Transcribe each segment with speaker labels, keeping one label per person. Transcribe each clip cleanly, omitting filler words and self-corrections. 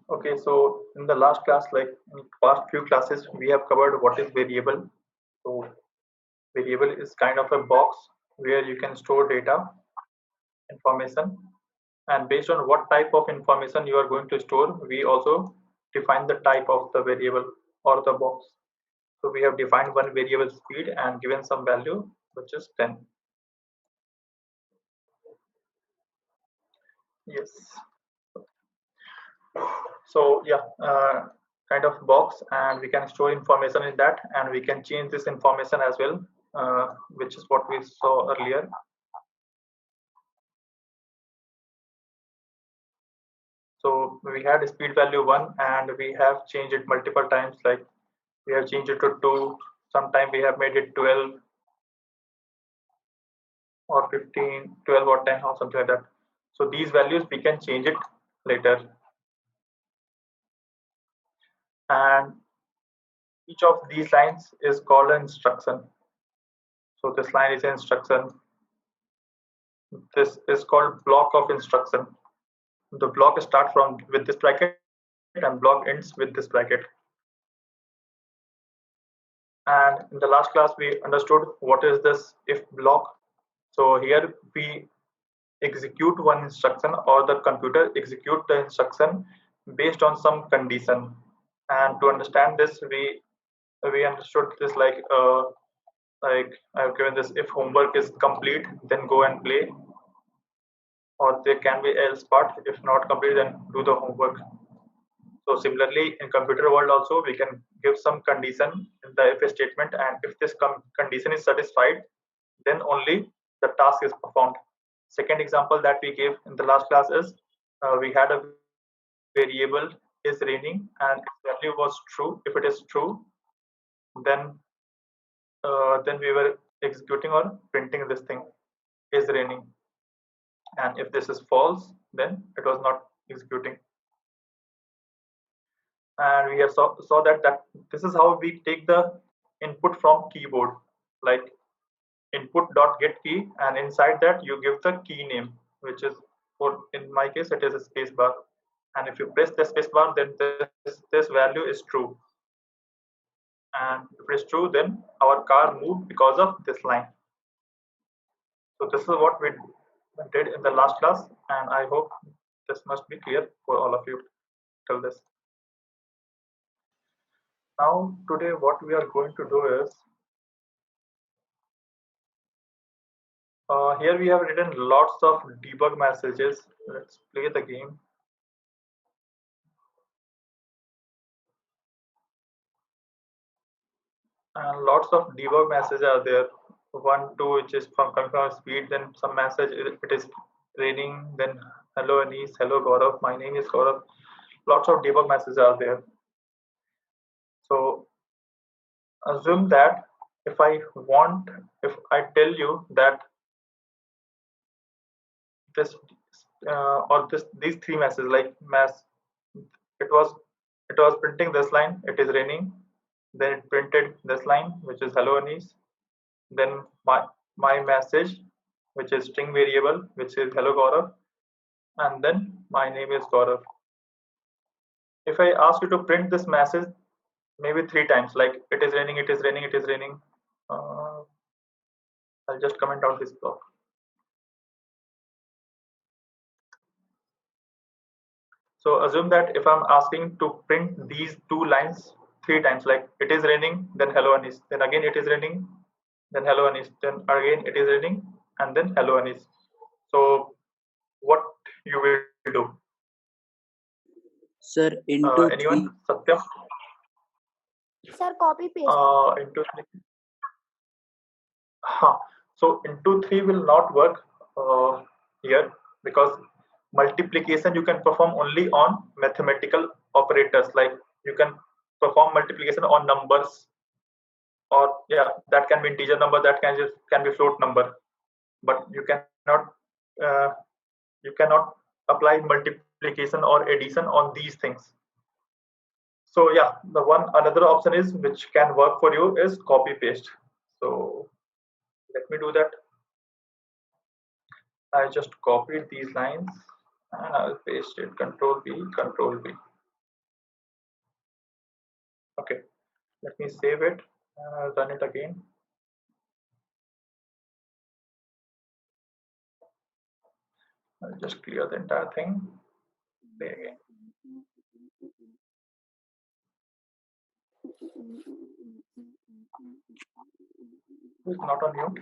Speaker 1: Okay, so in the last class, like in past few classes, we have covered what is variable. So variable is kind of a box where you can store data, information, and based on what type of information you are going to store, we also define the type of the variable or the box. So we have defined one variable speed and given some value, which is 10. Yes. So yeah, kind of box, and we can store information in that, and we can change this information as well, which is what we saw earlier. So we had speed value 1 and we have changed it multiple times, like we have changed it to 2, sometime we have made it 12 or 15, 12 or 10 or something like that. So these values we can change it later, and each of these lines is called an instruction. So this line is an instruction. This is called block of instruction. The block starts from with this bracket and block ends with this bracket. And in the last class we understood what is this if block. So here we execute one instruction, or the computer execute the instruction based on some condition. And to understand this, we understood this like I've given this: if homework is complete, then go and play, or there can be else part: if not complete, then do the homework. So similarly, in computer world also, we can give some condition in the if statement, and if this condition is satisfied, then only the task is performed. Second example that we gave in the last class is we had a variable is raining, and its value was true. If it is true, then then we were executing or printing this thing is raining, and if this is false, then it was not executing. And we have saw that this is how we take the input from keyboard, like input dot get key, and inside that you give the key name, which is, for in my case it is a space bar, and if you press the space bar, then this value is true, and if it is true, then our car moved because of this line. So this is what we did in the last class, and I hope this must be clear for all of you till this. Now today what we are going to do is, here we have written lots of debug messages. Let's play the game. And lots of debug messages are there. One, two, which is from coming from speed. Then some message, it is raining. Then hello Anis, hello Gaurav, my name is Gaurav. Lots of debug messages are there. So assume that if I tell you that this or these three messages, like it was it was printing this line, it is raining. Then it printed this line, which is hello Anis. Then my message, which is string variable, which is hello Gaurav, and then my name is Gaurav. If I ask you to print this message maybe three times, like it is raining, it is raining, it is raining, I'll just comment out this block. So assume that if I'm asking to print these two lines three times, like it is raining, then hello Anis, then again it is raining, then hello Anis, then again it is raining, and then hello Anis. So what you will do?
Speaker 2: Sir, into
Speaker 1: Anyone?
Speaker 2: 3.
Speaker 1: Satyam?
Speaker 3: Sir, copy paste.
Speaker 1: Into 3. Huh. So into 3 will not work here, because multiplication you can perform only on mathematical operators, like you can perform multiplication on numbers, or yeah, that can be integer number, that can be float number, but uh, you cannot apply multiplication or addition on these things. So yeah, the one another option is which can work for you is copy paste. So let me do that. I just copied these lines and I'll paste it. Control V, Control V. Okay, let me save it and run it again. I'll just clear the entire thing. Play again. Who's not on mute?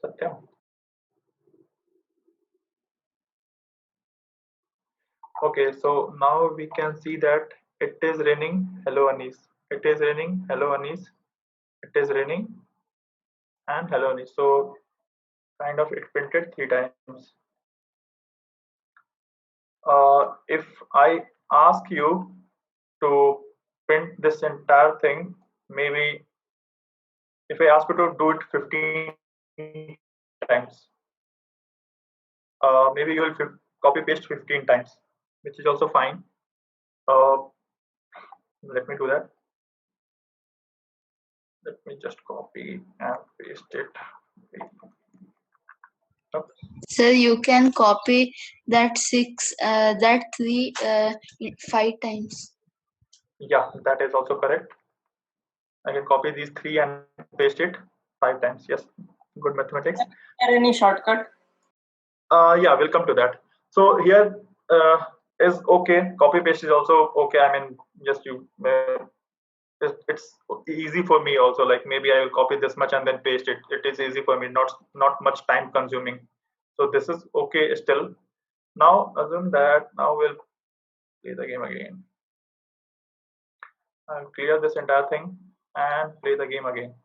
Speaker 1: Satyam. Okay, so now we can see that it is raining. Hello, Anis. It is raining. Hello, Anis. It is raining. And hello, Anis. So kind of it printed 3 times. If I ask you to print this entire thing, maybe if I ask you to do it 15 times, maybe you will copy paste 15 times, which is also fine. Let me do that. Let me just copy and paste it.
Speaker 2: Sir, you can copy that 5 times.
Speaker 1: Yeah, that is also correct. I can copy these 3 and paste it 5 times. Yes, good mathematics.
Speaker 4: Is there any shortcut?
Speaker 1: Yeah, we'll come to that. So here is okay. Copy paste is also okay. I mean, just you. It's easy for me also. Like maybe I will copy this much and then paste it. It is easy for me. Not much time consuming. So this is okay still. Now assume that now we'll play the game again. I'll clear this entire thing and play the game again.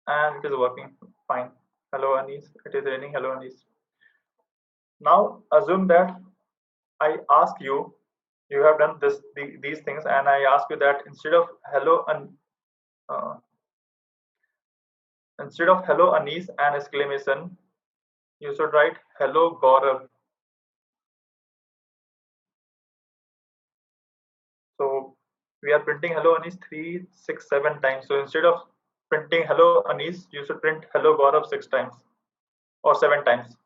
Speaker 1: And it is working fine. Hello Anis, it is raining. Hello Anis. Now assume that I ask you, you have done these things, and I ask you that instead of hello Anis and exclamation, you should write hello Gaurav. So we are printing hello Anis 3, 6, 7 times. So instead of printing hello Anis, you should print hello Gaurav 6 times or 7 times.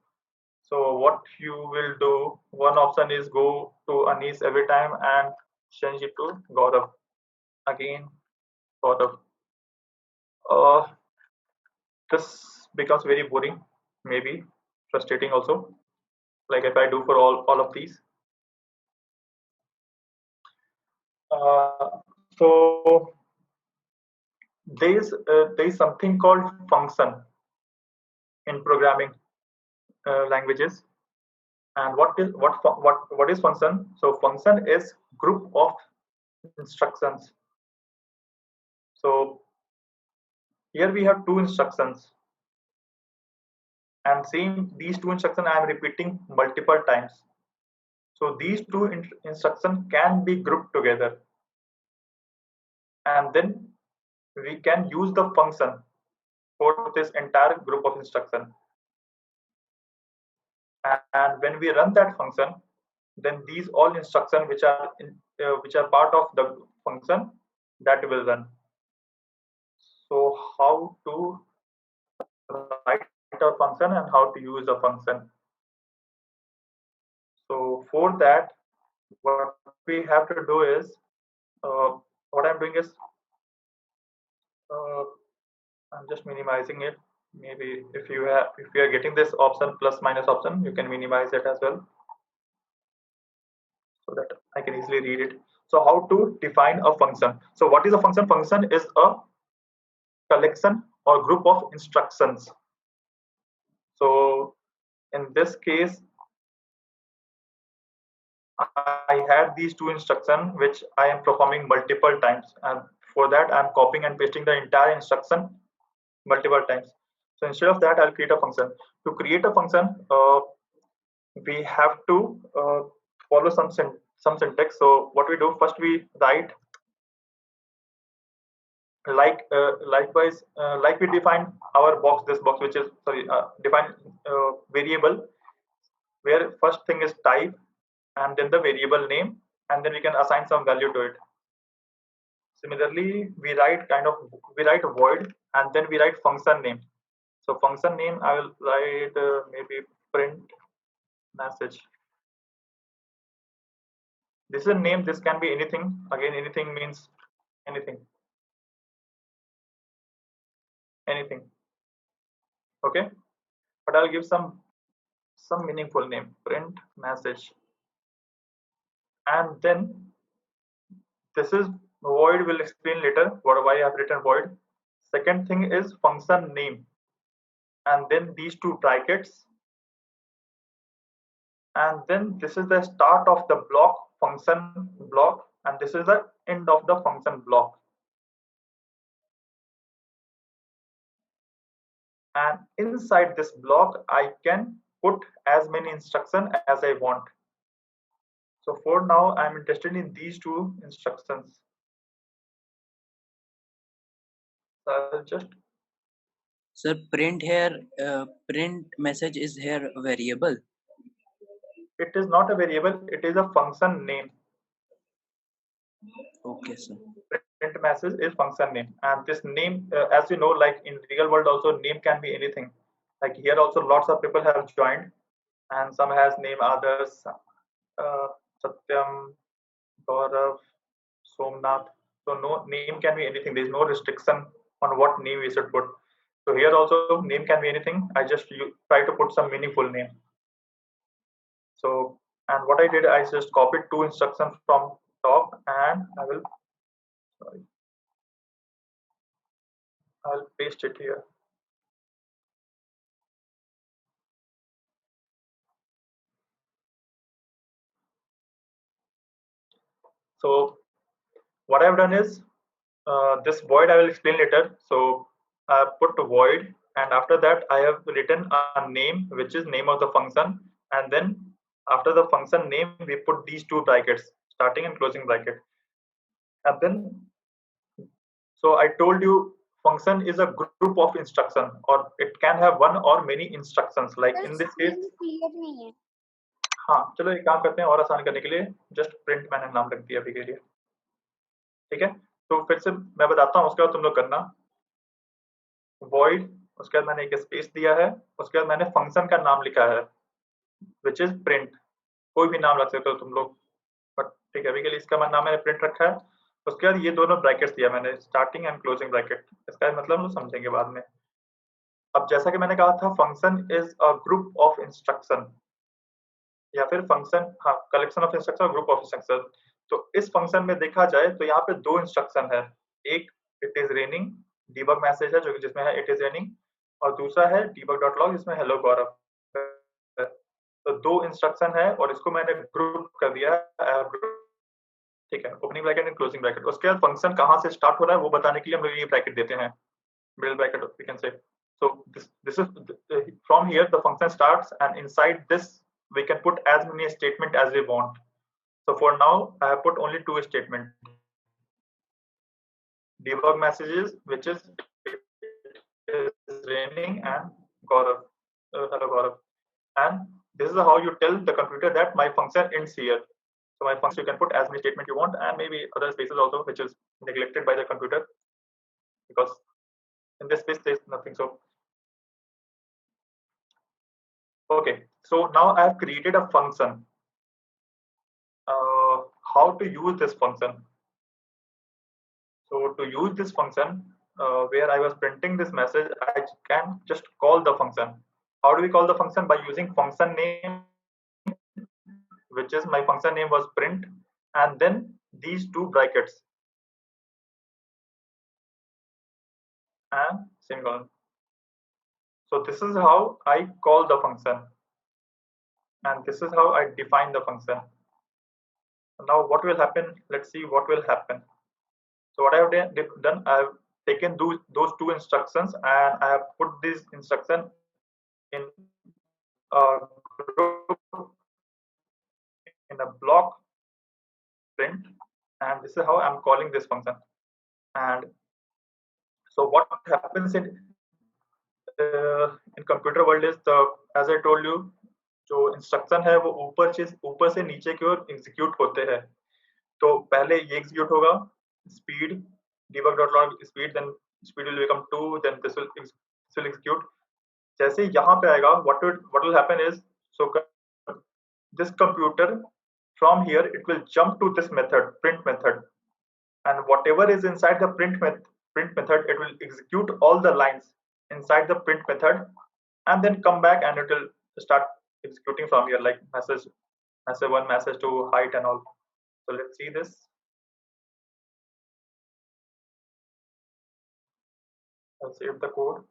Speaker 1: So what you will do, one option is go to Anis every time and change it to Gaurav. Again, Gaurav. This becomes very boring, maybe frustrating also. Like if I do for all of these. So there is something called function in programming languages. And what is function? So function is group of instructions. So here we have 2 instructions, and seeing these 2 instructions I am repeating multiple times. So these 2 instructions can be grouped together, and then we can use the function for this entire group of instruction. And when we run that function, then these all instructions which are part of the function, that will run. So how to write a function and how to use a function? So for that, what we have to do is, what I'm doing is, I'm just minimizing it. Maybe if you are getting this option plus minus option, you can minimize it as well, so that I can easily read it. So how to define a function? So what is a function? Function is a collection or group of instructions. So in this case, I had these 2 instructions which I am performing multiple times, and for that I'm copying and pasting the entire instruction multiple times. So instead of that, I'll create a function. To create a function, we have to follow some syntax. So what we do, first we write like we define our box, this box which is define variable, where first thing is type and then the variable name, and then we can assign some value to it. Similarly, we write void, and then we write function name. So function name, I will write maybe print message. This is a name. This can be anything. Again, anything means anything. Anything. Okay. But I'll give some meaningful name. Print message. And then this is void. Will explain later why I have written void. Second thing is function name. And then these two brackets. And then this is the start of the block, function block, and this is the end of the function block. And inside this block, I can put as many instructions as I want. So for now, I'm interested in these two instructions. So I'll just.
Speaker 4: Sir, print here, print message is here variable.
Speaker 1: It is not a variable, it is a function name.
Speaker 4: Okay, sir.
Speaker 1: Print message is function name, and this name, as you know, like in real world also, name can be anything. Like here also, lots of people have joined, and some has name others, Satyam, Gaurav, Somnath. So no, name can be anything. There is no restriction on what name we should put. So here also name can be anything. I just try to put some meaningful name. So, and what I did, I just copied two instructions from top, and I'll paste it here. So what I've done is this void I will explain later. So I put void, and after that I have written a name, which is name of the function, and then after the function name we put these two brackets, starting and closing bracket. And then, so I told you function is a group of instruction, or it can have one or many instructions. Like in this case, हाँ चलो एक काम करते हैं और आसान करने के लिए, जस्ट प्रिंट मैंने नाम रख दिया अभी के लिए, ठीक है। तो फिर से मैं बताता हूँ, उसके बाद तुम लोग करना। void, उसके बाद मैंने एक स्पेस दिया है, उसके बाद मैंने फंक्शन का नाम लिखा है विच इज प्रिंट। कोई भी नाम रख सकते हो तुम लोग, बट ठीक है अभी के लिए इसका नाम मैंने प्रिंट रखा है। उसके बाद ये दोनों ब्रैकेट्स दिया मैंने, स्टार्टिंग एंड क्लोजिंग ब्रैकेट। इसका मतलब हम समझेंगे बाद में। अब जैसा कि मैंने कहा था, function is a group of instruction, या फिर फंक्शन, हाँ, कलेक्शन ऑफ इंस्ट्रक्शन और ग्रुप ऑफ इंस्ट्रक्शन। तो इस फंक्शन में देखा जाए तो यहाँ पे दो इंस्ट्रक्शन है, एक it is raining debug message है जो जिसमें है इट इज रेनिंग, और दूसरा है debug.log जिसमें हेलो गौरव। तो दो इंस्ट्रक्शन है और इसको मैंने ग्रुप कर दिया है, ठीक है, opening bracket and closing bracket. उसके बाद फंक्शन कहाँ से स्टार्ट हो रहा है वो बताने के लिए हम लोग ये ब्रैकेट देते हैं, middle bracket we can say. So this is from here the function starts, and inside this we can put as many statement as we want. So for now I have put only two statement, debug messages which is raining and Gaurav, hello Gaurav, and this is how you tell the computer that my function ends here. So my function, you can put as many statement you want, and maybe other spaces also which is neglected by the computer, because in this space there is nothing. So okay, so now I have created a function. How to use this function? So to use this function, where I was printing this message, I can just call the function. How do we call the function? By using function name, which is my function name was print, and then these two brackets and semicolon. So this is how I call the function, and this is how I define the function. Now what will happen? Let's see what will happen. So what I have done, I have taken those two instructions and I have put this instruction in a group, in a block print, and this is how I'm calling this function. And so what happens in computer world is, the as I told you, जो instruction है वो ऊपर से नीचे की ओर execute होते हैं। तो पहले ये एग्जीक्यूट होगा, speed debug.log speed, then speed will become 2, then this will execute. जैसे यहाँ पे आएगा, what will happen is, so this computer from here it will jump to this method, print method, and whatever is inside the print method, it will execute all the lines inside the print method and then come back and it will start executing from here, like message 1, message 2, height and all. So let's see this. I'll save the code.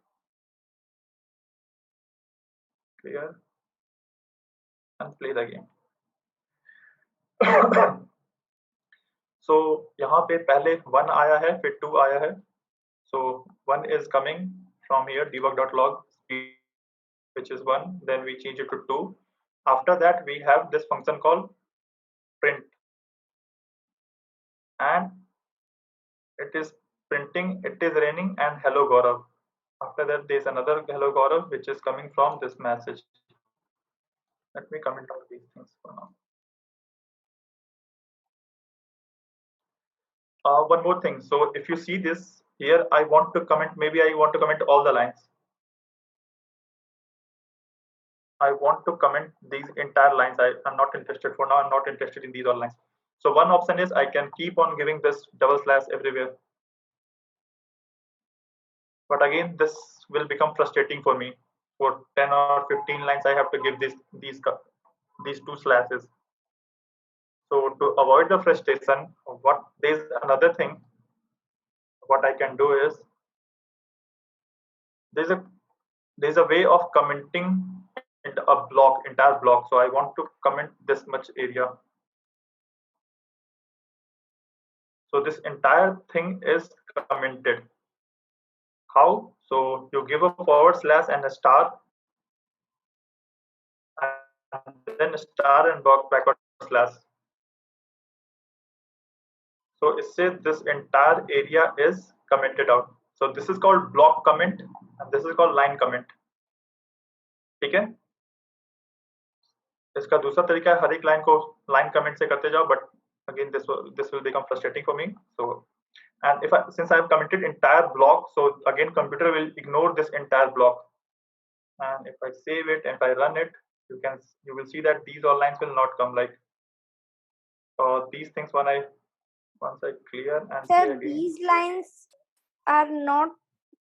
Speaker 1: Clear and play the game. So यहाँ पे पहले 1 आया है, फिर 2 आया है. So 1 is coming from here, debug.log, which is 1. Then we change it to 2. After that, we have this function called print, and it is printing, it is raining, and hello Gaurav. After that, there is another hello Gaurav, which is coming from this message. Let me comment all these things for now. One more thing. So if you see this here, I want to comment, maybe I want to comment all the lines. I want to comment these entire lines. I'm not interested for now. I'm not interested in these all lines. So one option is I can keep on giving this double slash everywhere. But again, this will become frustrating for me. For 10 or 15 lines, I have to give these 2 slashes. So to avoid the frustration, there's another thing. What I can do is there's a way of commenting into a block, entire block. So I want to comment this much area. So this entire thing is commented. How? So you give a forward slash and a star, and then a star and backward slash. So it says this entire area is commented out. So this is called block comment and this is called line comment. ठीक है? इसका दूसरा तरीका है हर एक line को line comment से करते जाओ, but again this will become frustrating for me. So and since I have commented entire block, so again computer will ignore this entire block. And if I save it and if I run it, you will see that these all lines will not come, like these things once I clear and
Speaker 3: sir, these lines are not,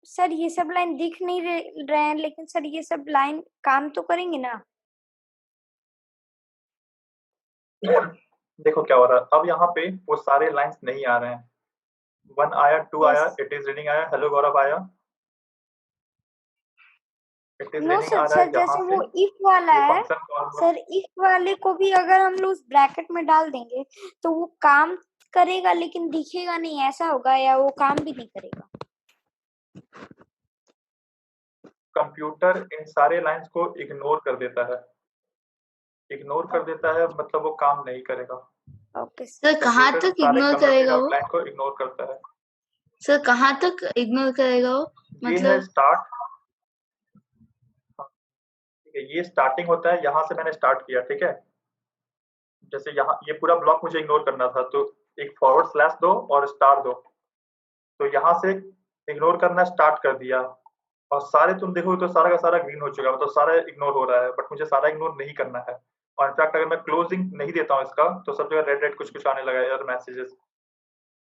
Speaker 3: sir ये सब line दिख नहीं रहे हैं, लेकिन sir ये सब line काम तो करेंगे ना?
Speaker 1: देखो क्या हो रहा है अब, यहाँ पे वो सारे लाइंस नहीं आ रहे हैं. 1 आया, 2 आया, इट इज रीडिंग आया, हेलो गौरव आया, इट इज रीडिंग आ रहा है.
Speaker 3: जैसे वो इफ वाला है सर, इफ वाले को भी अगर हम लोग उस ब्रैकेट में डाल देंगे तो वो काम करेगा लेकिन दिखेगा नहीं, ऐसा होगा, या वो काम भी नहीं करेगा?
Speaker 1: कंप्यूटर इन सारे लाइंस को इग्नोर कर देता है. इग्नोर कर देता है मतलब वो काम नहीं करेगा.
Speaker 3: ओके
Speaker 2: सर, कहाँ तक इग्नोर करेगा वो?
Speaker 1: लाइन को इग्नोर करता है.
Speaker 2: सर, कहाँ तक इग्नोर करेगा वो?
Speaker 1: मतलब स्टार्ट, ये स्टार्टिंग होता है, यहाँ से मैंने स्टार्ट किया, ठीक है. जैसे यहाँ ये पूरा ब्लॉक मुझे इग्नोर करना था, तो एक फॉरवर्ड स्लैश दो और स्टार दो. तो यहाँ से इग्नोर करना स्टार्ट कर दिया और सारे तुम देखो तो सारा का सारा ग्रीन हो चुका है, मतलब सारा इग्नोर हो रहा है. बट मुझे सारा इग्नोर नहीं करना है. और इनफैक्ट अगर मैं क्लोजिंग नहीं देता हूँ इसका तो सब जगह रेड रेड कुछ कुछ आने लगा है, एरर मैसेजेस.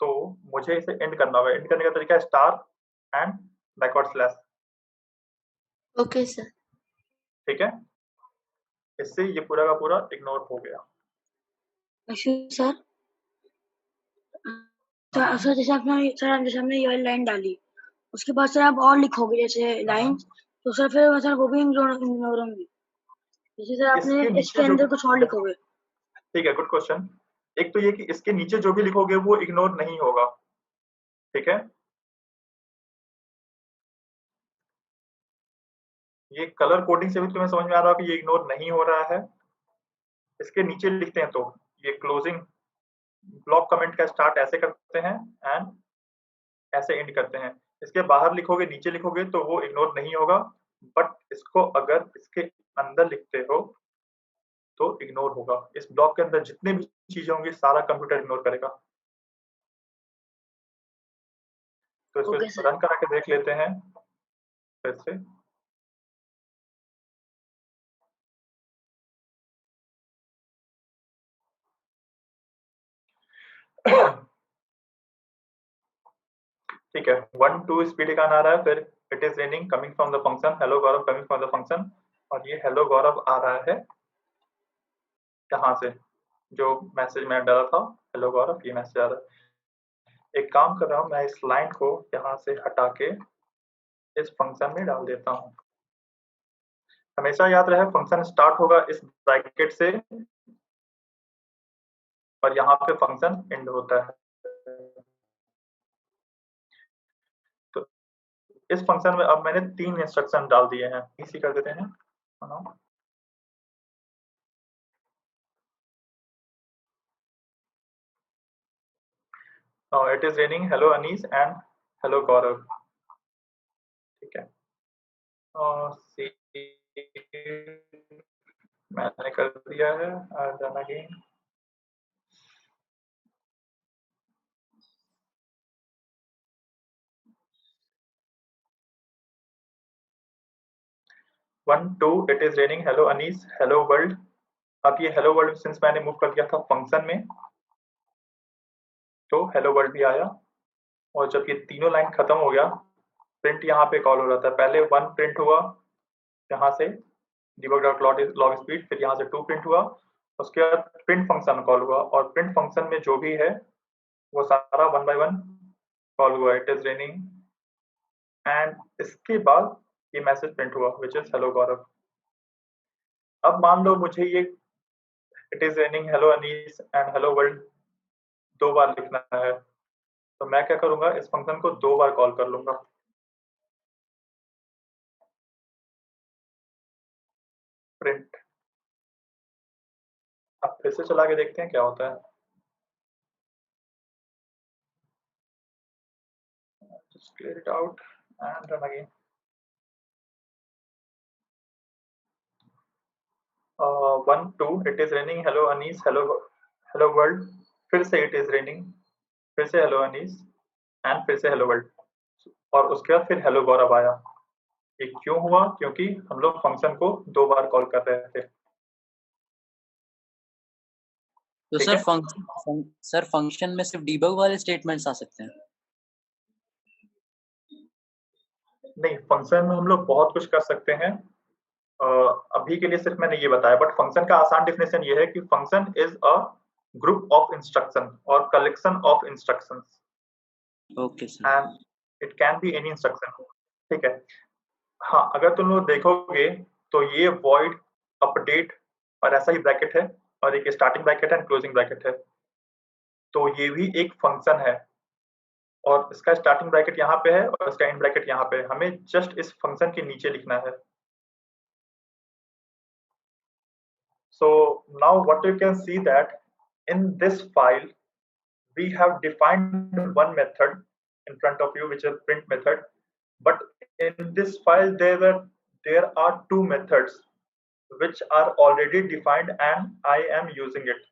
Speaker 1: तो मुझे इसे एंड करना होगा. एंड करने का तरीका है star and backward slash.
Speaker 2: Okay sir,
Speaker 1: ठीक है. इससे ये पूरा का पूरा इग्नोर हो गया.
Speaker 5: सर सर जैसे हमने ये लाइन डाली, उसके बाद सर आप और लिखोगे जैसे लाइन, तो सर फिर सर वो भी इग्नोर होंगी. जैसे सर आपने इसके अंदर कुछ और लिखोगे.
Speaker 1: ठीक है, गुड क्वेश्चन. एक तो ये कि इसके नीचे जो भी लिखोगे वो इग्नोर नहीं होगा. ठीक है. ये कलर कोडिंग से भी तुम्हें समझ में आ रहा है कि ये इग्नोर नहीं हो रहा है. इसके नीचे लिखते हैं तो ये क्लोजिंग ब्लॉक कमेंट का स्टार्ट ऐसे करते हैं एंड ऐसे एंड करते हैं. इसके बाहर लिखोगे, नीचे लिखोगे तो वो इग्नोर नहीं होगा. बट इसको अगर इसके अंदर लिखते हो तो इग्नोर होगा. इस ब्लॉक के अंदर जितने भी चीजें होंगी सारा कंप्यूटर इग्नोर करेगा. तो इसको रन करा के देख लेते हैं फिर से. ठीक है, 1 2 स्पीड का आ रहा है, फिर it is raining coming from the function hello Gaurav coming from the function, और ये हेलो गौरव आ रहा है यहाँ से, जो मैसेज मैंने डाला था हेलो गौरव, ये मैसेज आ रहा है। एक काम कर रहा हूँ, मैं इस लाइन को यहाँ से हटा के इस फंक्शन में डाल देता हूँ। हमेशा याद रहे फंक्शन स्टार्ट होगा इस ब्रैकेट से और यहाँ पे फंक्शन एंड होता है। तो इस फंक्शन में अब मैंने 3 इंस्ट्रक्शन डाल दिए हैं, इसी कर देते हैं। It is raining hello Anees and hello Gaurav, ठीक है। मैंने कर दिया है, done again. One two it is raining hello Anis hello world. अब ये हेलो वर्ल्ड सिंस मैंने मूव कर दिया था फंक्शन में, तो हेलो वर्ल्ड भी आया। और जब ये तीनों लाइन खत्म हो गया, प्रिंट यहाँ पे कॉल हो रहा था। पहले 1 प्रिंट हुआ यहाँ से debug.log स्पीड, फिर यहाँ से 2 प्रिंट हुआ, उसके बाद प्रिंट फंक्शन कॉल हुआ, और प्रिंट फंक्शन में जो भी है वो सारा 1 by 1 कॉल हुआ, इट इज रेनिंग, एंड इसके बाद ये मैसेज प्रिंट हुआ विच इज हेलो गौरव। अब मान लो मुझे ये it is raining hello Anees and hello world 2 बार लिखना है, तो मैं क्या करूंगा, इस फंक्शन को 2 बार कॉल कर लूंगा। प्रिंट, अब फिर से चला के देखते हैं क्या होता है। Just clear it out and run again. 1 2 it is raining hello Anis hello world, फिर से it is raining, फिर से hello Anis and फिर से hello world, और उसके बाद फिर hello गौरव आया। ये क्यों हुआ? क्योंकि हम लोग फंक्शन को 2 बार कॉल कर रहे थे।
Speaker 4: तो सर फंक्शन में सिर्फ डीबग वाले स्टेटमेंट्स आ सकते हैं?
Speaker 1: नहीं, फंक्शन में हम लोग बहुत कुछ कर सकते हैं। अभी के लिए सिर्फ मैंने ये बताया, बट फंक्शन का आसान डेफिनेशन ये है कि function is a group of instruction और collection of instructions.
Speaker 4: Okay sir.
Speaker 1: And it can be any instruction, ठीक है। हाँ, अगर तुम लोग देखोगे तो ये वॉइड, अपडेट और ऐसा ही ब्रैकेट है, और एक स्टार्टिंग ब्रैकेट है एंड क्लोजिंग ब्रैकेट है, तो ये भी एक फंक्शन है, और इसका स्टार्टिंग ब्रैकेट यहाँ पे है और इसका एंड ब्रैकेट यहाँ पे है। हमें जस्ट इस फंक्शन के नीचे लिखना है। So now what you can see that in this file we have defined one method in front of you, which is print method, but in this file there are 2 methods which are already defined and I am using it.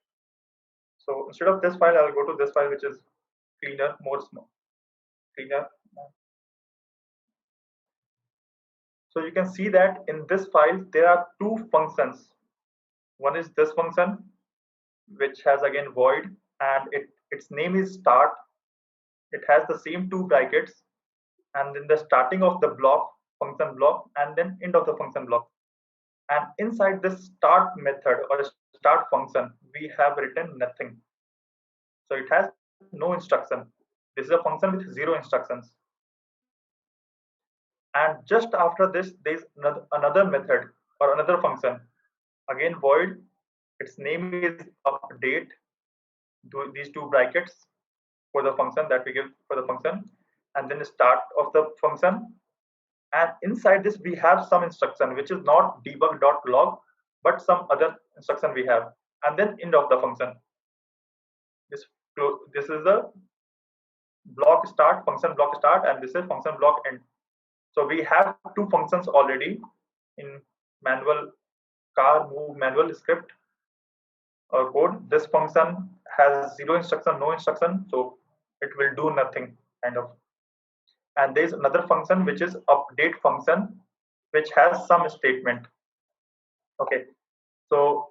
Speaker 1: So instead of this file I will go to this file, which is cleaner, more small, cleaner. So you can see that in this file there are 2 functions. One is this function which has again void, and its name is start. It has the same 2 brackets, and then the starting of the block, function block, and then end of the function block. And inside this start method or start function we have written nothing, so it has no instruction. This is a function with 0 instructions. And just after this there is another method or another function, again void. Its name is update, these 2 brackets for the function that we give for the function, and then the start of the function, and inside this we have some instruction which is not debug.log but some other instruction we have, and then end of the function. This is the block start, function block start, and this is function block end. So we have 2 functions already in manual car move manual script or code. This function has 0 instruction, no instruction, so it will do nothing kind of. And there is another function which is update function, which has some statement. Okay, so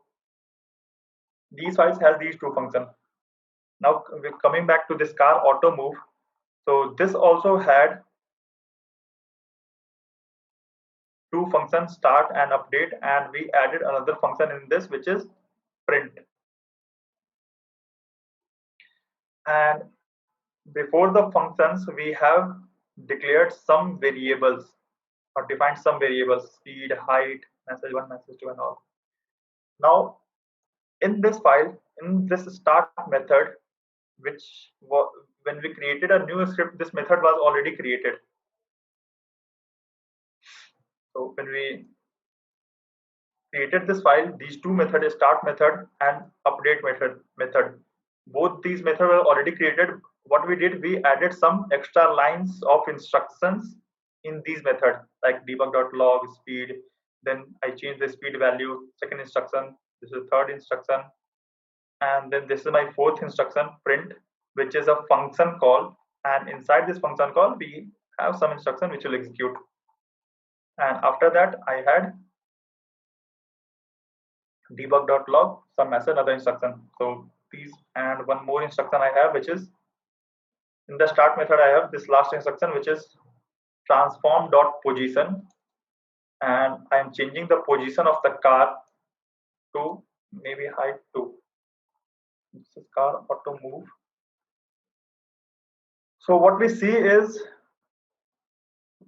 Speaker 1: these files has these 2 functions. Now we're coming back to this car auto move. So this also had two functions, start and update, and we added another function in this, which is print. And before the functions, we have declared some variables or defined some variables, speed, height, message 1, message 2, and all. Now in this file, in this start method, which when we created a new script, this method was already created. So when we created this file, these two methods, start method and update method, both these methods were already created. What we did, we added some extra lines of instructions in these methods, like debug.log, speed. Then I changed the speed value, second instruction. This is third instruction. And then this is my fourth instruction, print, which is a function call. And inside this function call, we have some instruction which will execute. And after that, I had debug.log, some message, another instruction. So these, and one more instruction I have, which is in the start method, I have this last instruction, which is transform.position. And I am changing the position of the car to maybe height 2. This is car auto move. So what we see is,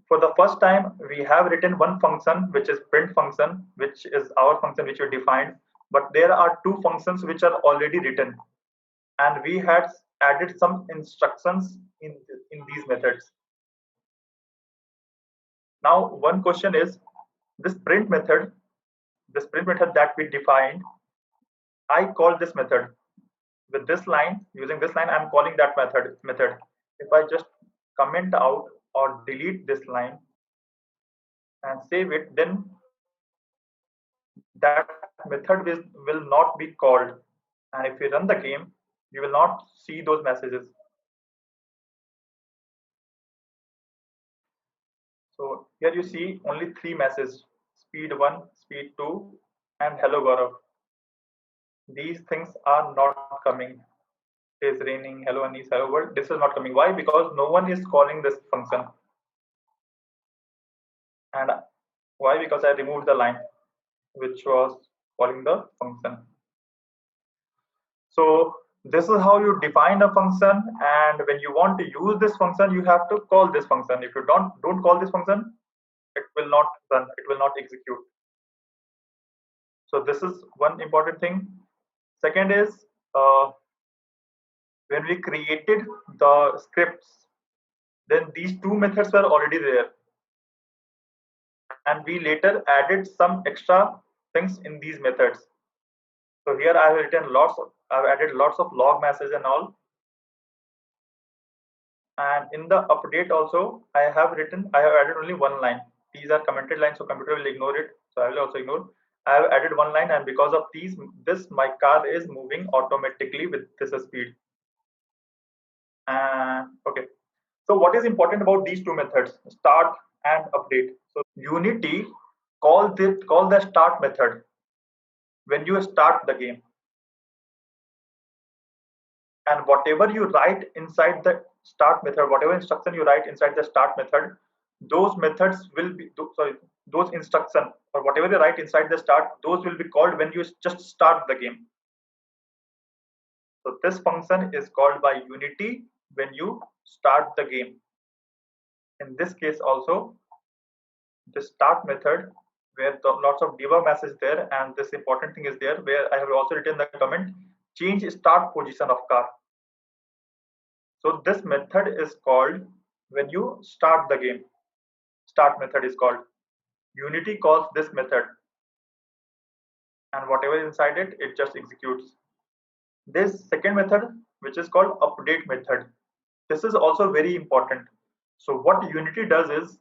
Speaker 1: for the first time, we have written one function, which is print function, which is our function which we defined. But there are two functions which are already written, and we had added some instructions in these methods. Now, one question is, this print method that we defined, I call this method with this line. Using this line, I'm calling that method. If I just comment out or delete this line and save it, then that method will not be called. And if you run the game, you will not see those messages. So here you see only 3 messages: speed 1, speed 2, and hello Gaurav. These things are not coming. It is raining, hello Anis, hello world. This is not coming. Why? Because no one is calling this function. And why? Because I removed the line which was calling the function. So this is how you define a function, and when you want to use this function, you have to call this function. If you don't call this function, it will not run, it will not execute. So this is one important thing. Second is, when we created the scripts, then these two methods were already there, and we later added some extra things in these methods. So here I have written I've added lots of log messages and all. And in the update also, I have added only one line. These are commented lines, so computer will ignore it. So I will also ignore. I have added one line, and because of this my car is moving automatically with this speed. Okay. So what is important about these two methods, start and update? So Unity call the start method when you start the game, and whatever you write inside the start method, whatever instruction you write inside the start method, those methods will be those instruction or whatever you write inside the start, those will be called when you just start the game. So this function is called by Unity when you start the game. In this case also, the start method, where lots of debug message there, and this important thing is there, where I have also written the comment, change start position of car. So this method is called when you start the game. Start method is called. Unity calls this method, and whatever is inside it, it just executes. This second method, which is called update method, this is also very important. So what Unity does is,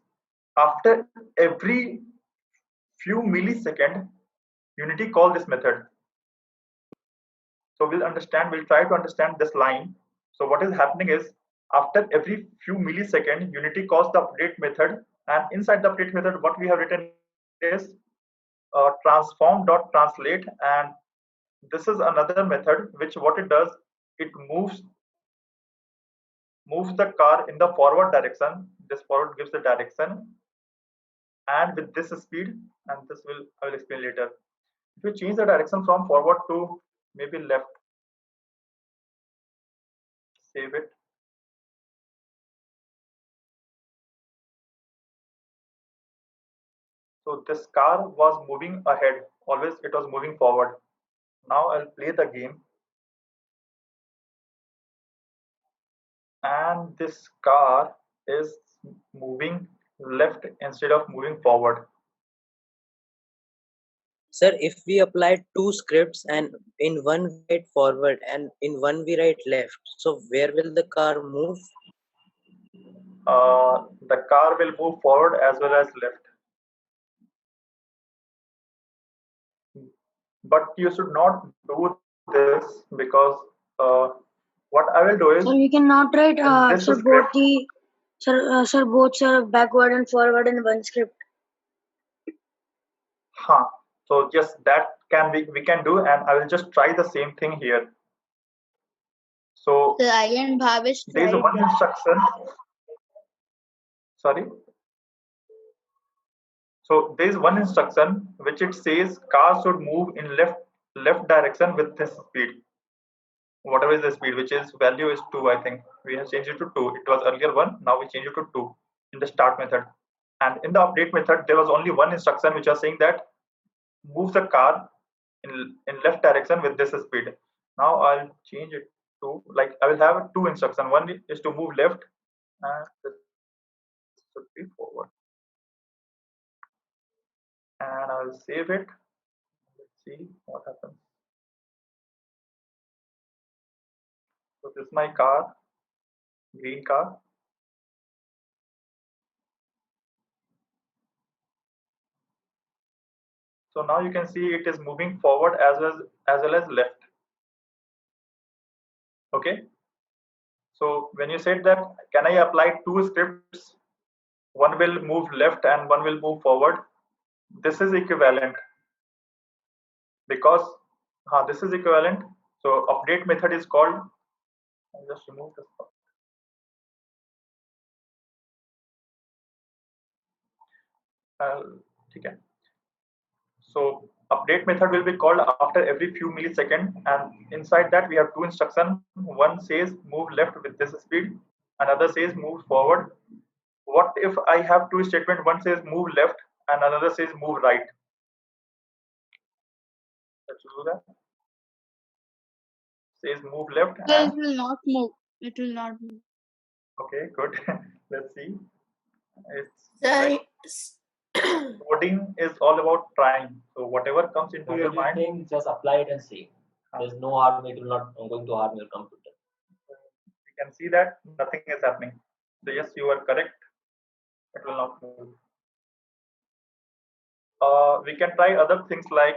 Speaker 1: after every few milliseconds, Unity calls this method. So we'll try to understand this line. So what is happening is, after every few milliseconds, Unity calls the update method, and inside the update method, what we have written is transform.translate, and this is another method which what it does, it moves the car in the forward direction. This forward gives the direction, and with this speed, and this I will explain later. If you change the direction from forward to maybe left, save it. So this car was moving ahead, always it was moving forward. Now I'll play the game, and this car is moving left instead of moving forward.
Speaker 4: Sir, if we apply two scripts and in one we write forward and in one we write left, so where will the car move?
Speaker 1: The car will move forward as well as left. But you should not do this because what I will do is.
Speaker 5: Sir, we cannot write both backward and forward in one script.
Speaker 1: So yes, that we can do, and I will just try the same thing here. So
Speaker 2: I and Bhavesh
Speaker 1: there is one instruction. Sorry. So there is one instruction which it says car should move in left direction with this speed. Whatever is the speed, which is value is 2, I think. We have changed it to 2. It was earlier 1, now we change it to 2 in the start method. And in the update method, there was only one instruction which was saying that move the car in left direction with this speed. Now I'll change it to, like, I will have two instructions. One is to move left, and this should be forward. And I'll save it. Let's see what happens. So this is my car, green car. So now you can see it is moving forward as well as left. Okay. So when you said that, can I apply two scripts? One will move left and one will move forward. This is equivalent because this is equivalent. So update method is called. I'll just remove this part. Okay. So update method will be called after every few milliseconds, and inside that we have two instructions. One says move left with this speed, another says move forward. What if I have two statements? One says move left and another says move right. Let's do that. Says move left.
Speaker 2: It will not move. It will not move.
Speaker 1: Okay, good. Let's see. Coding is all about trying. So whatever comes into your mind,
Speaker 6: just apply it and see. There's no harm. It will not going to harm your computer.
Speaker 1: You can see that nothing is happening. So yes, you are correct. It will not move. We can try other things like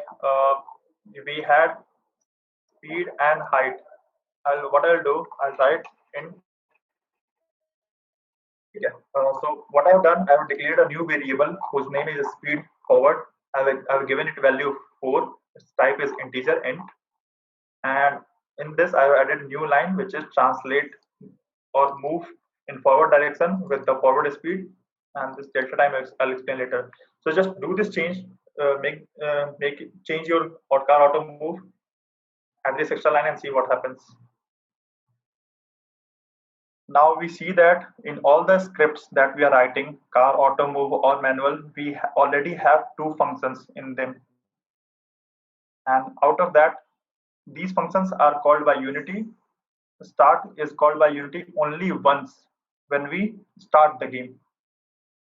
Speaker 1: we had speed and height. What I'll do, I'll write in. Yeah. So what I've done, I've declared a new variable whose name is speed forward. I've given it value 4. Its type is integer int, and in this I've added a new line which is translate or move in forward direction with the forward speed, and this delta time I'll explain later. So just do this change, change your car auto move, add this extra line and see what happens. Now we see that in all the scripts that we are writing, car, auto move or manual, we already have two functions in them. And out of that, these functions are called by Unity. Start is called by Unity only once when we start the game.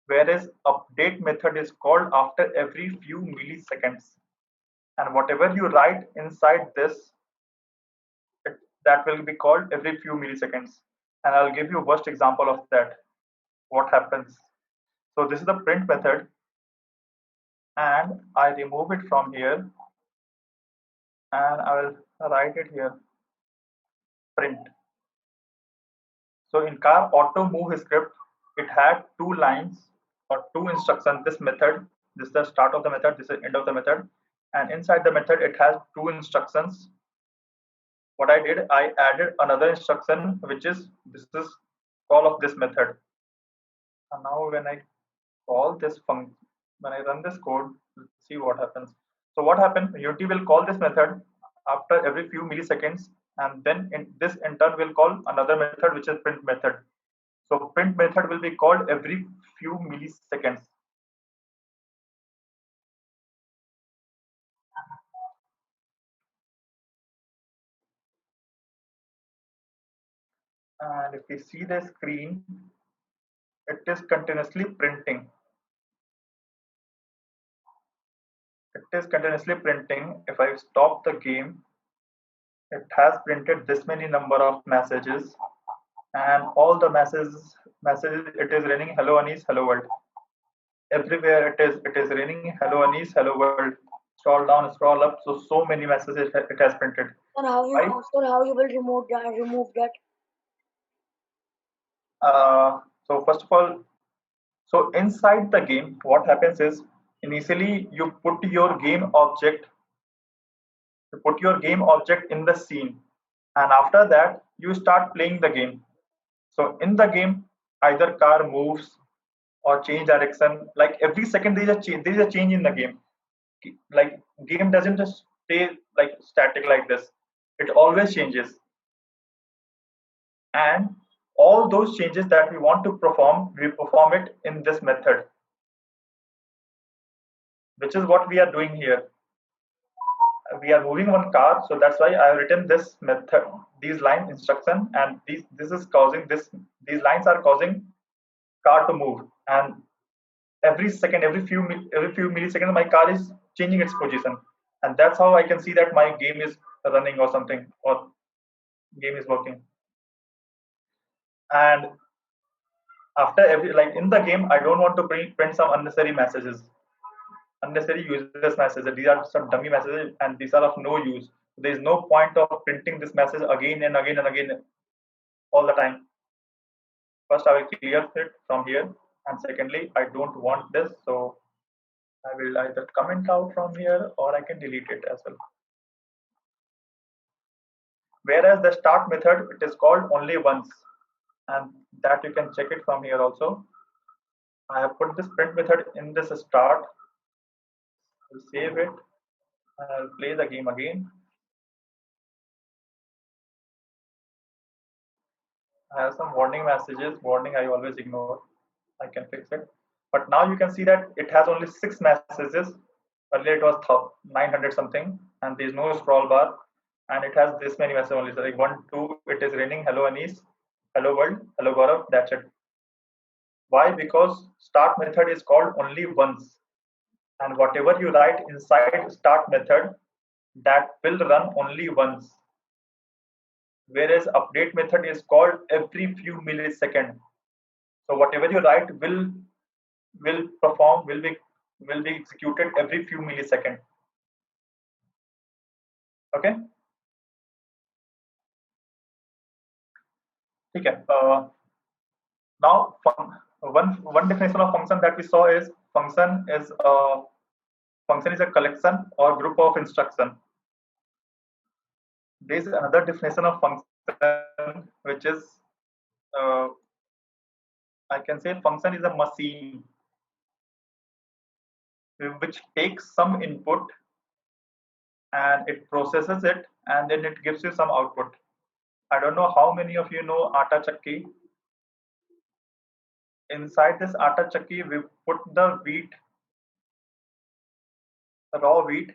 Speaker 1: Whereas update method is called after every few milliseconds. And whatever you write inside this, that will be called every few milliseconds. And I'll give you a worst example of that. What happens? So this is the print method, and I remove it from here, and I will write it here. Print. So in car auto move script, it had two lines or two instructions. This method, this is the start of the method, this is the end of the method, and inside the method it has two instructions. what I did, I added another instruction, which is this is call of this method. And now when I call this function, when I run this code, let's see what happens. So what happened? Unity will call this method after every few milliseconds, and then this in turn will call another method, which is print method. So print method will be called every few milliseconds. And if we see the screen, it is continuously printing. It is continuously printing. If I stop the game, it has printed this many number of messages, and all the messages it is running hello Anis, hello world. Everywhere it is raining hello Anis, hello world. Scroll down, scroll up, so many messages it has printed.
Speaker 5: And how you will remove that?
Speaker 1: So first of all, so inside the game, what happens is initially you put your game object in the scene, and after that you start playing the game. So in the game, either car moves or change direction. Like every second there is a change. There is a change in the game. Like game doesn't just stay like static like this. It always changes. And all those changes that we want to perform, we perform it in this method, which is what we are doing here. We are moving one car, so that's why I have written this method, these line instruction, and this is causing this. These lines are causing car to move, and every second, every few milliseconds, my car is changing its position, and that's how I can see that my game is running or something, or game is working. And after every, like in the game, I don't want to print some unnecessary messages, unnecessary useless messages. These are some dummy messages, and these are of no use. There is no point of printing this message again and again and again all the time. First, I will clear it from here, and secondly, I don't want this, so I will either comment out from here or I can delete it as well. Whereas the start method, it is called only once, and that you can check it from here also. I have put this print method in this start. I'll save it and I'll play the game again. I have some warning messages. Warning I always ignore. I can fix it. But now you can see that it has only 6 messages. Earlier it was 900 something, and there is no scroll bar, and it has this many messages only. So like 1, 2, it is raining hello Anis, hello world, hello Gaurav. That's it. Why? Because start method is called only once, and whatever you write inside start method, that will run only once. Whereas update method is called every few milliseconds. So whatever you write will be executed every few milliseconds. Okay. Okay. Now one definition of function that we saw is function is a collection or group of instruction. There is another definition of function, which is I can say function is a machine which takes some input and it processes it, and then it gives you some output. I don't know how many of you know atta chakki. Inside this atta chakki, we put the wheat, raw wheat,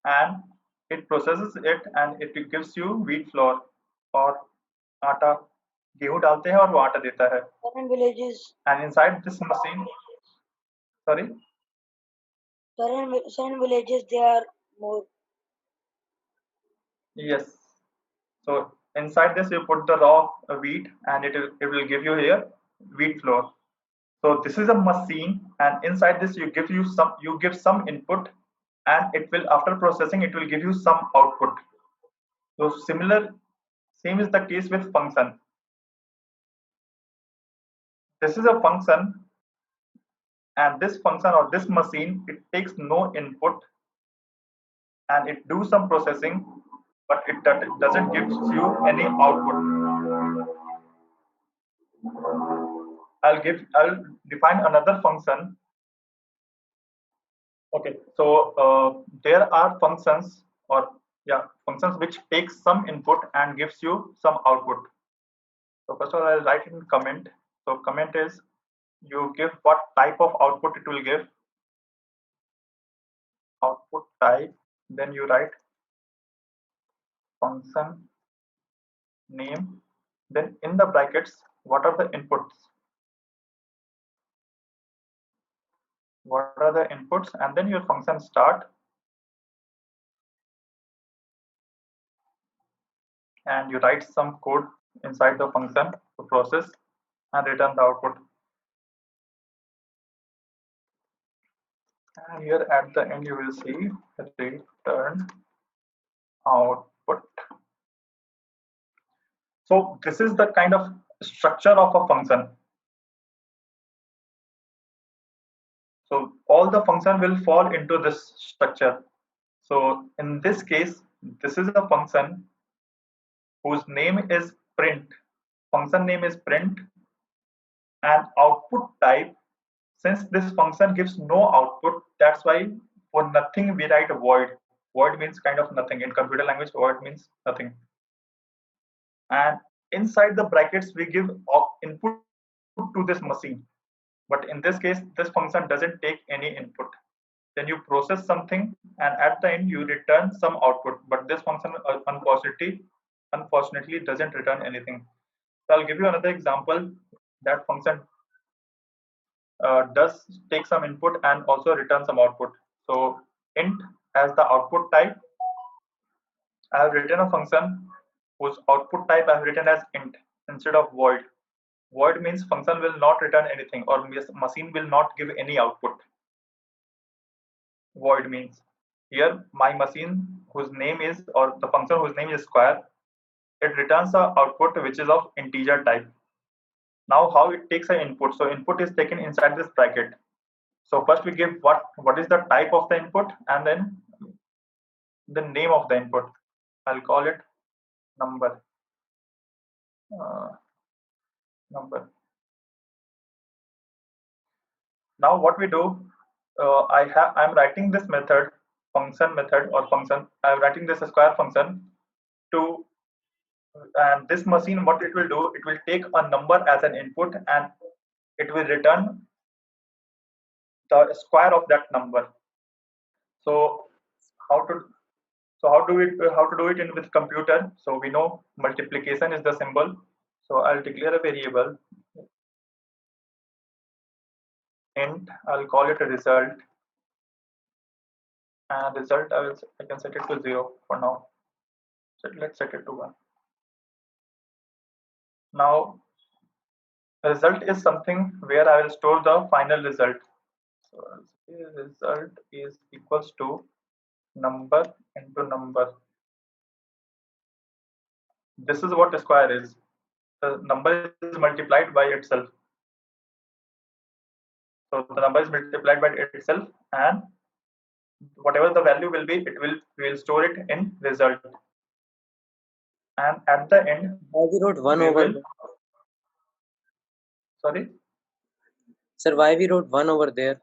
Speaker 1: and it processes it and it gives you wheat flour or atta. गेहूं डालते हैं और वो आटा देता है.
Speaker 5: Certain villages.
Speaker 1: And inside this machine, sorry.
Speaker 5: Certain villages they are more.
Speaker 1: Yes. So inside this you put the raw wheat and it will give you here wheat flour. So this is a machine, and inside this you give some input, and it will, after processing, it will give you some output. So same is the case with function. This is a function, and this function or this machine, it takes no input and it do some processing, but it doesn't give you any output. I'll define another function. Okay, so there are functions functions which take some input and gives you some output. So first of all, I'll write in comment. So comment is you give what type of output it will give, output type, then you write function name, then in the brackets what are the inputs, and then your function start, and you write some code inside the function to process and return the output. And here at the end you will see return output. So this is the kind of structure of a function. So all the function will fall into this structure. So in this case, this is a function whose name is print. Function name is print, and output type, since this function gives no output, that's why for nothing we write void. Void means kind of nothing. In computer language, void means nothing. And inside the brackets we give input to this machine, but in this case this function doesn't take any input. Then you process something and at the end you return some output, but this function unfortunately doesn't return anything. So I'll give you another example. That function does take some input and also return some output. So int as the output type, I have written a function whose output type I have written as int instead of void. Void means function will not return anything, or machine will not give any output. Void means here my machine whose name is, or the function whose name is square, it returns the output which is of integer type. Now how it takes an input? So input is taken inside this bracket. So first we give what is the type of the input, and then the name of the input. I'll call it number. Now what we do, I'm writing this method, function method or function. I'm writing this square function to, and this machine, what it will do, it will take a number as an input and it will return the square of that number. So how to do it in with computer? So we know multiplication is the symbol. So I'll declare a variable int. I'll call it a result, and result I can set it to 0 for now. So let's set it to 1. Now result is something where I will store the final result. So result is equals to number into number. This is what square is. The number is multiplied by itself. So the number is multiplied by itself, and whatever the value will be, we will store it in result. And at the end,
Speaker 4: why we wrote 1 over there?
Speaker 1: Sorry?
Speaker 4: Sir, why we wrote 1 over there?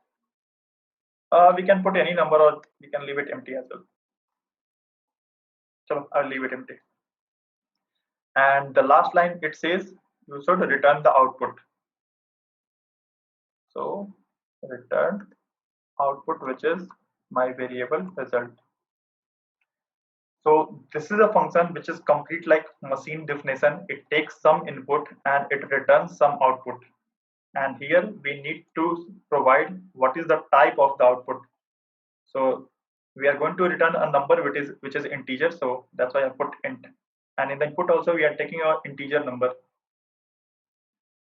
Speaker 1: We can put any number or we can leave it empty as well. So I'll leave it empty. And the last line, it says you should return the output. So return output, which is my variable result. So this is a function which is complete like machine definition. It takes some input and it returns some output. And here we need to provide what is the type of the output. So we are going to return a number which is integer. So that's why I put int. And in the input also we are taking an integer number.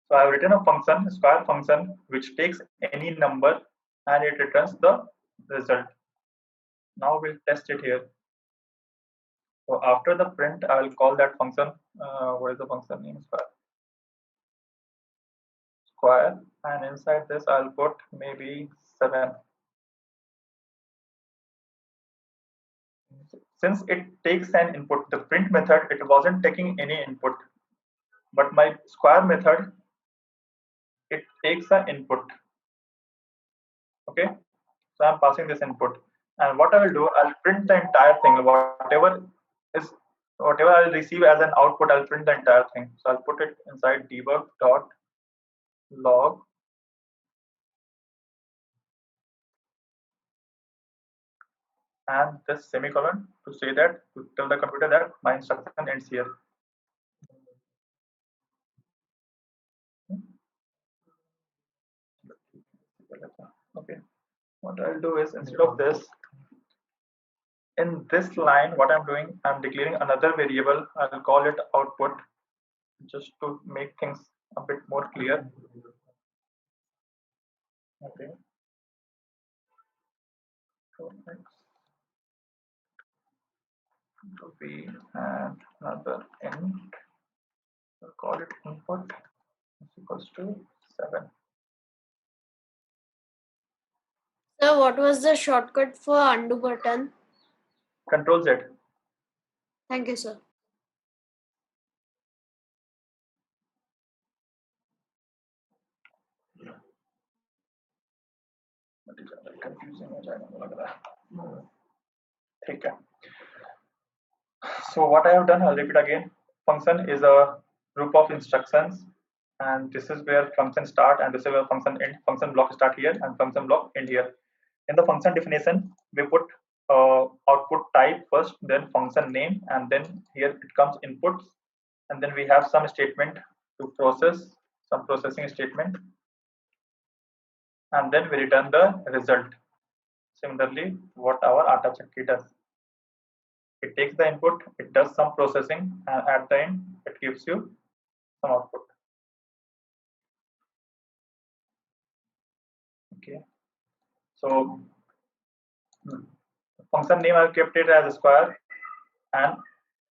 Speaker 1: So I have written a function, a square function, which takes any number and it returns the result. Now we'll test it here. So after the print, I will call that function. What is the function name? Square. And inside this, I'll put maybe 7. since it takes an input, the print method, it wasn't taking any input, but my square method, it takes an input. Okay, so I'm passing this input, and what I will do, I'll print the entire thing. Whatever I'll receive as an output, I'll print the entire thing. So I'll put it inside debug.log, and this semicolon to say that, to tell the computer that my instruction ends here. Okay, what I'll do is, instead of this, in this line, what I'm doing, I'm declaring another variable. I'll call it output, just to make things a bit more clear. Okay. So next will be another int. I'll call it input is equals to 7.
Speaker 7: Sir, what was the shortcut for undo button?
Speaker 1: Control Z.
Speaker 7: Thank you, sir.
Speaker 1: Confusing हो जाएगा लग रहा है. ठीक है. So what I have done, I'll repeat again. Function is a group of instructions, and this is where function start, and this is where function end. Function block start here, and function block end here. In the function definition, we put output type first, then function name, and then here it comes inputs, and then we have some statement to process, some processing statement, and then we return the result. Similarly, what our Aata Chakki does. It takes the input, it does some processing, and at the end, it gives you some output. Okay. So, function name I've kept it as a square, and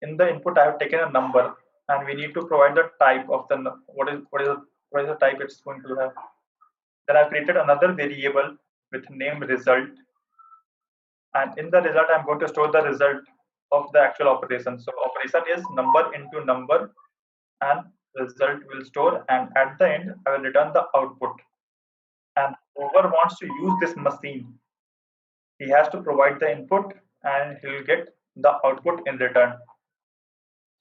Speaker 1: in the input I have taken a number, and we need to provide the type of the what is the type it's going to have. Then I've created another variable with name result, and in the result I'm going to store the result of the actual operation. So operation is number into number, and result will store, and at the end I will return the output. And whoever wants to use this machine, he has to provide the input and he will get the output in return.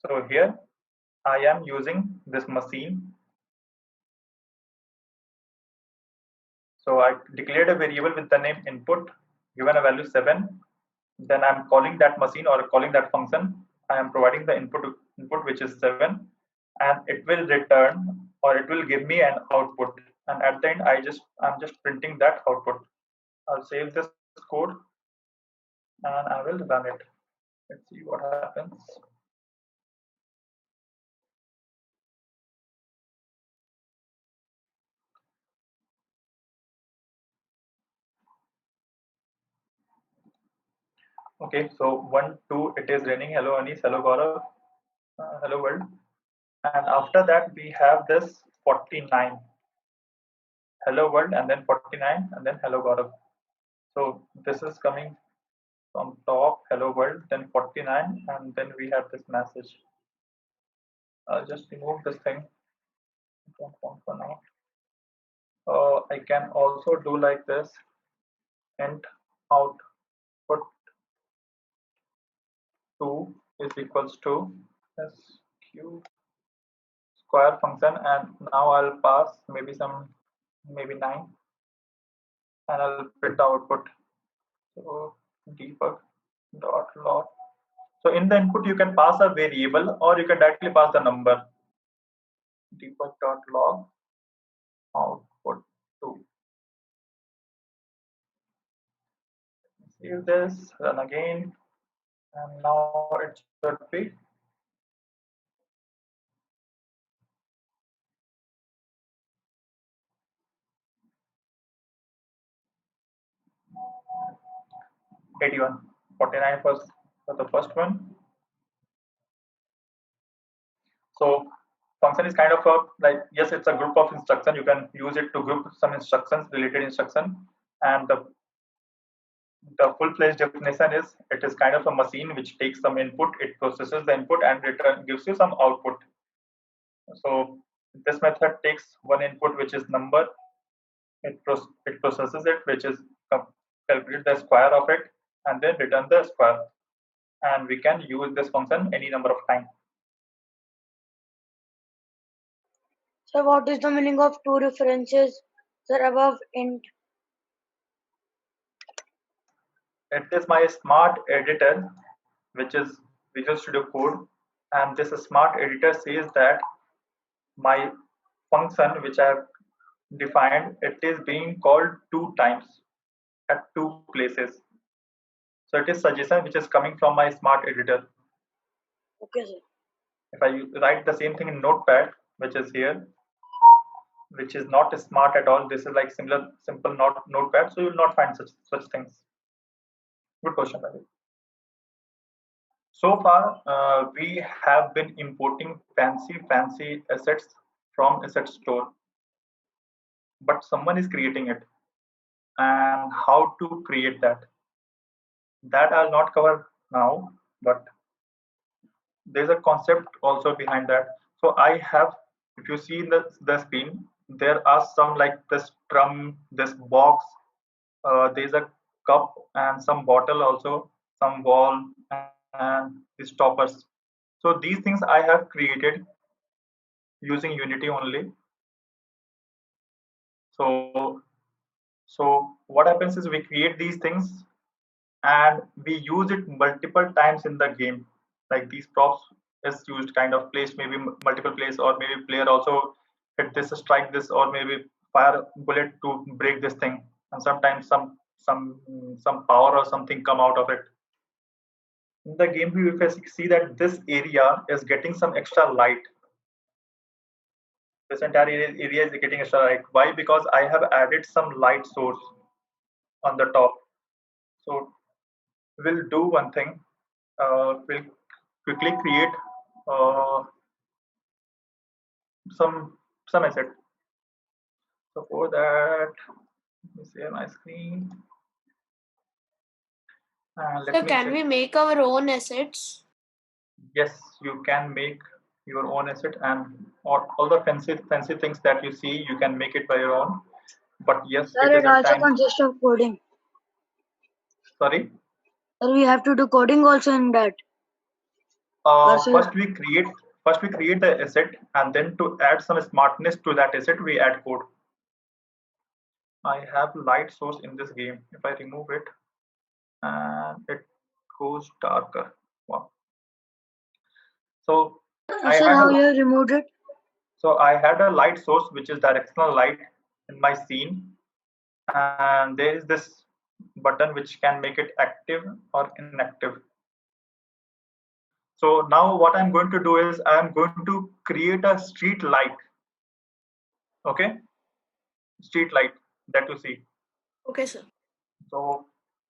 Speaker 1: So here I am using this machine. So I declared a variable with the name input, given a value 7. Then I'm calling that machine or calling that function. I am providing the input which is 7, and it will return, or it will give me an output. And at the end, I'm just printing that output. I'll save this code and I will run it. Let's see what happens. Okay, so 1, 2, it is raining. Hello Anis, hello Gaurav, hello world. And after that we have this 49. Hello world, and then 49, and then hello Gaurav. So this is coming from top, hello world, then 49, and then we have this message. I'll just remove this thing. Don't want for now. I can also do like this, int output 2 is equals to sq square function, and now I'll pass maybe 9, and I'll print the output. So debug.log. So in the input you can pass a variable, or you can directly pass the number. Debug.log output 2. Save this, run again, and now it should be $81. 49 for the first one. So function is kind of a, like, yes, it's a group of instructions. You can use it to group some instructions, related instruction, and the full-fledged definition is it is kind of a machine which takes some input, it processes the input and gives you some output. So this method takes one input which is number, it processes it, which is calculate the square of it and then return the square, and we can use this function any number of times.
Speaker 5: So what is the meaning of two references, sir, above int?
Speaker 1: It is my smart editor, which is Visual Studio Code, and this smart editor says that my function which I have defined, it is being called 2 times at 2 places. So it is suggestion which is coming from my smart editor.
Speaker 5: Okay, sir.
Speaker 1: If I write the same thing in Notepad, which is here, which is not smart at all, this is like simple Notepad, so you will not find such things. Good question, Ravi. So far, we have been importing fancy assets from asset store, but someone is creating it, and how to create that I'll not cover now, but there's a concept also behind that. So I have, if you see the screen, there are some like this drum, this box, there's a cup and some bottle also, some wall and these toppers. So these things I have created using Unity only. So what happens is we create these things and we use it multiple times in the game. Like these props is used kind of placed maybe multiple place, or maybe player also hit this, strike this, or maybe fire bullet to break this thing, and sometimes some power or something come out of it. In the game view, if I see that this area is getting some extra light, this entire area is getting extra light. Why? Because I have added some light source on the top. So we'll do one thing. We'll quickly create some asset. So for that, let me share my screen.
Speaker 7: So can we make our own assets?
Speaker 1: Yes, you can make your own asset, and all the fancy things that you see, you can make it by your own. But yes,
Speaker 5: sir, it also consists of coding.
Speaker 1: Sorry?
Speaker 5: Sir, we have to do coding also in that.
Speaker 1: First we create the asset, and then to add some smartness to that asset, we add code. I have light source in this game. If I remove it, and it goes darker. Wow. So
Speaker 5: how you removed it?
Speaker 1: So I had a light source which is directional light in my scene, and there is this button which can make it active or inactive. So now what I'm going to do is I'm going to create a street light. Okay, street light that you see.
Speaker 7: Okay, sir.
Speaker 1: So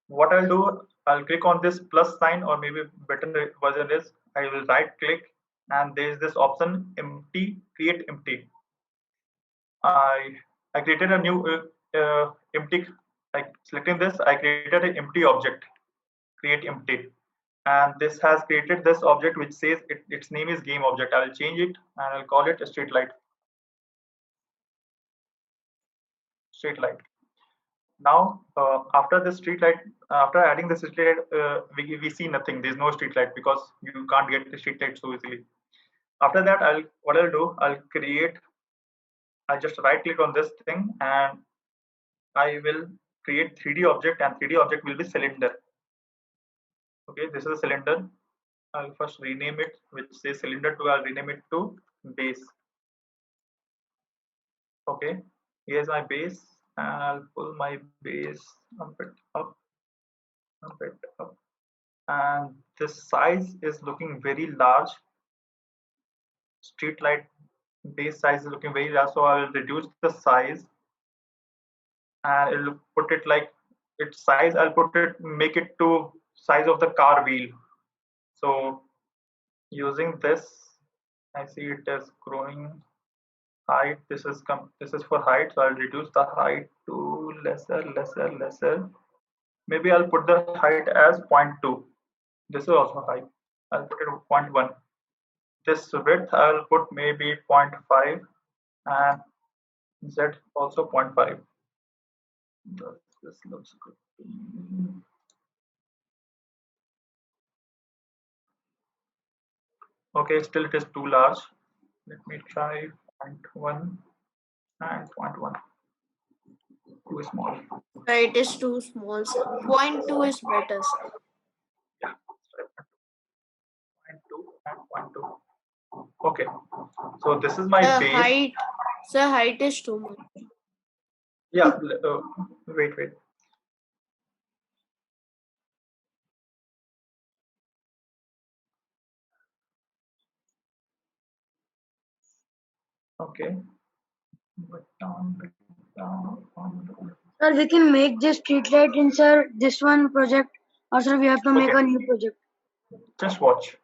Speaker 1: what I'll do, I'll click on this plus sign, or maybe better version is I will right click, and there is this option empty, create empty. I created a new empty, like selecting this, I created an empty object, create empty, and this has created this object which says its name is game object. I will change it and I'll call it a street light. Street light. Now after the street light, after adding the street light, we see nothing. There's no street light because you can't get the street light so easily. After that, what I'll do, I'll just right click on this thing and I will create 3D object, and 3D object will be cylinder. Okay, this is a cylinder. I'll first rename it, which says cylinder 2. I'll rename it to base. Okay, here's my base, and I'll pull my base a bit up, and this size is looking very large. Street light base size is looking very large, so I will reduce the size, and it'll put it like its size. I'll make it to size of the car wheel. So using this, I see it as growing height. This is for height, so I'll reduce the height to lesser. maybe I'll put the height as 0.2. This is also height. I'll put it at 0.1. This width I'll put maybe 0.5 and Z also 0.5. This looks good to me. Okay, still it is too large. Let me try 0.1 and 0.1. Too small.
Speaker 7: It is too small, sir. 0.2 is better, sir.
Speaker 1: Yeah, 0.2 and 0.2. Okay, so this is my base.
Speaker 7: Height is too much.
Speaker 1: Yeah, wait. Okay.
Speaker 5: Sir, we can make this street light in this one project, or sir we have to make a new project.
Speaker 1: Just watch.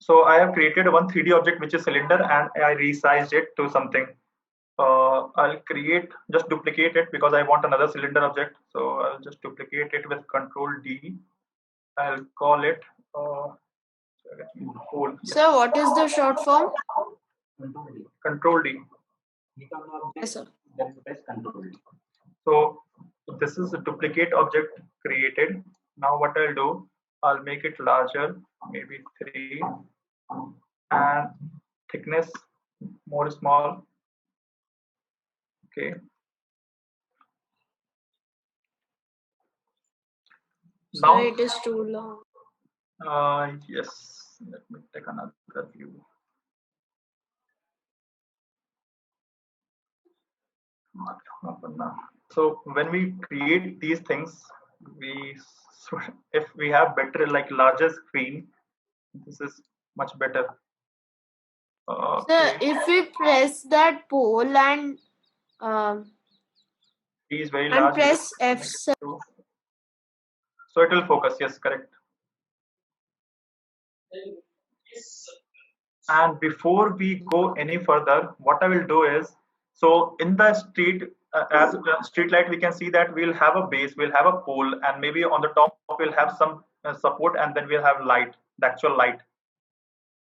Speaker 1: So I have created one 3D object which is cylinder and I resized it to something. I'll just duplicate it because I want another cylinder object. So I'll just duplicate it with Control D. I'll call it hole.
Speaker 7: Sir, what is the short form?
Speaker 1: Control D.
Speaker 7: Yes, sir.
Speaker 6: Then press Control D.
Speaker 1: So this is a duplicate object created. Now what I'll do, I'll make it larger, maybe 3, and thickness more small. Okay.
Speaker 7: Now it is too long.
Speaker 1: Yes. Let me take another view. So when we create these things, if we have better larger screen, this is much better.
Speaker 7: Sir, if we press that pole and
Speaker 1: is very large,
Speaker 7: press F, sir.
Speaker 1: So it will focus. Yes, correct. And before we go any further, what I will do is, so in the street, as a street light, we can see that we'll have a base, we'll have a pole, and maybe on the top we'll have some support, and then we'll have light, the actual light.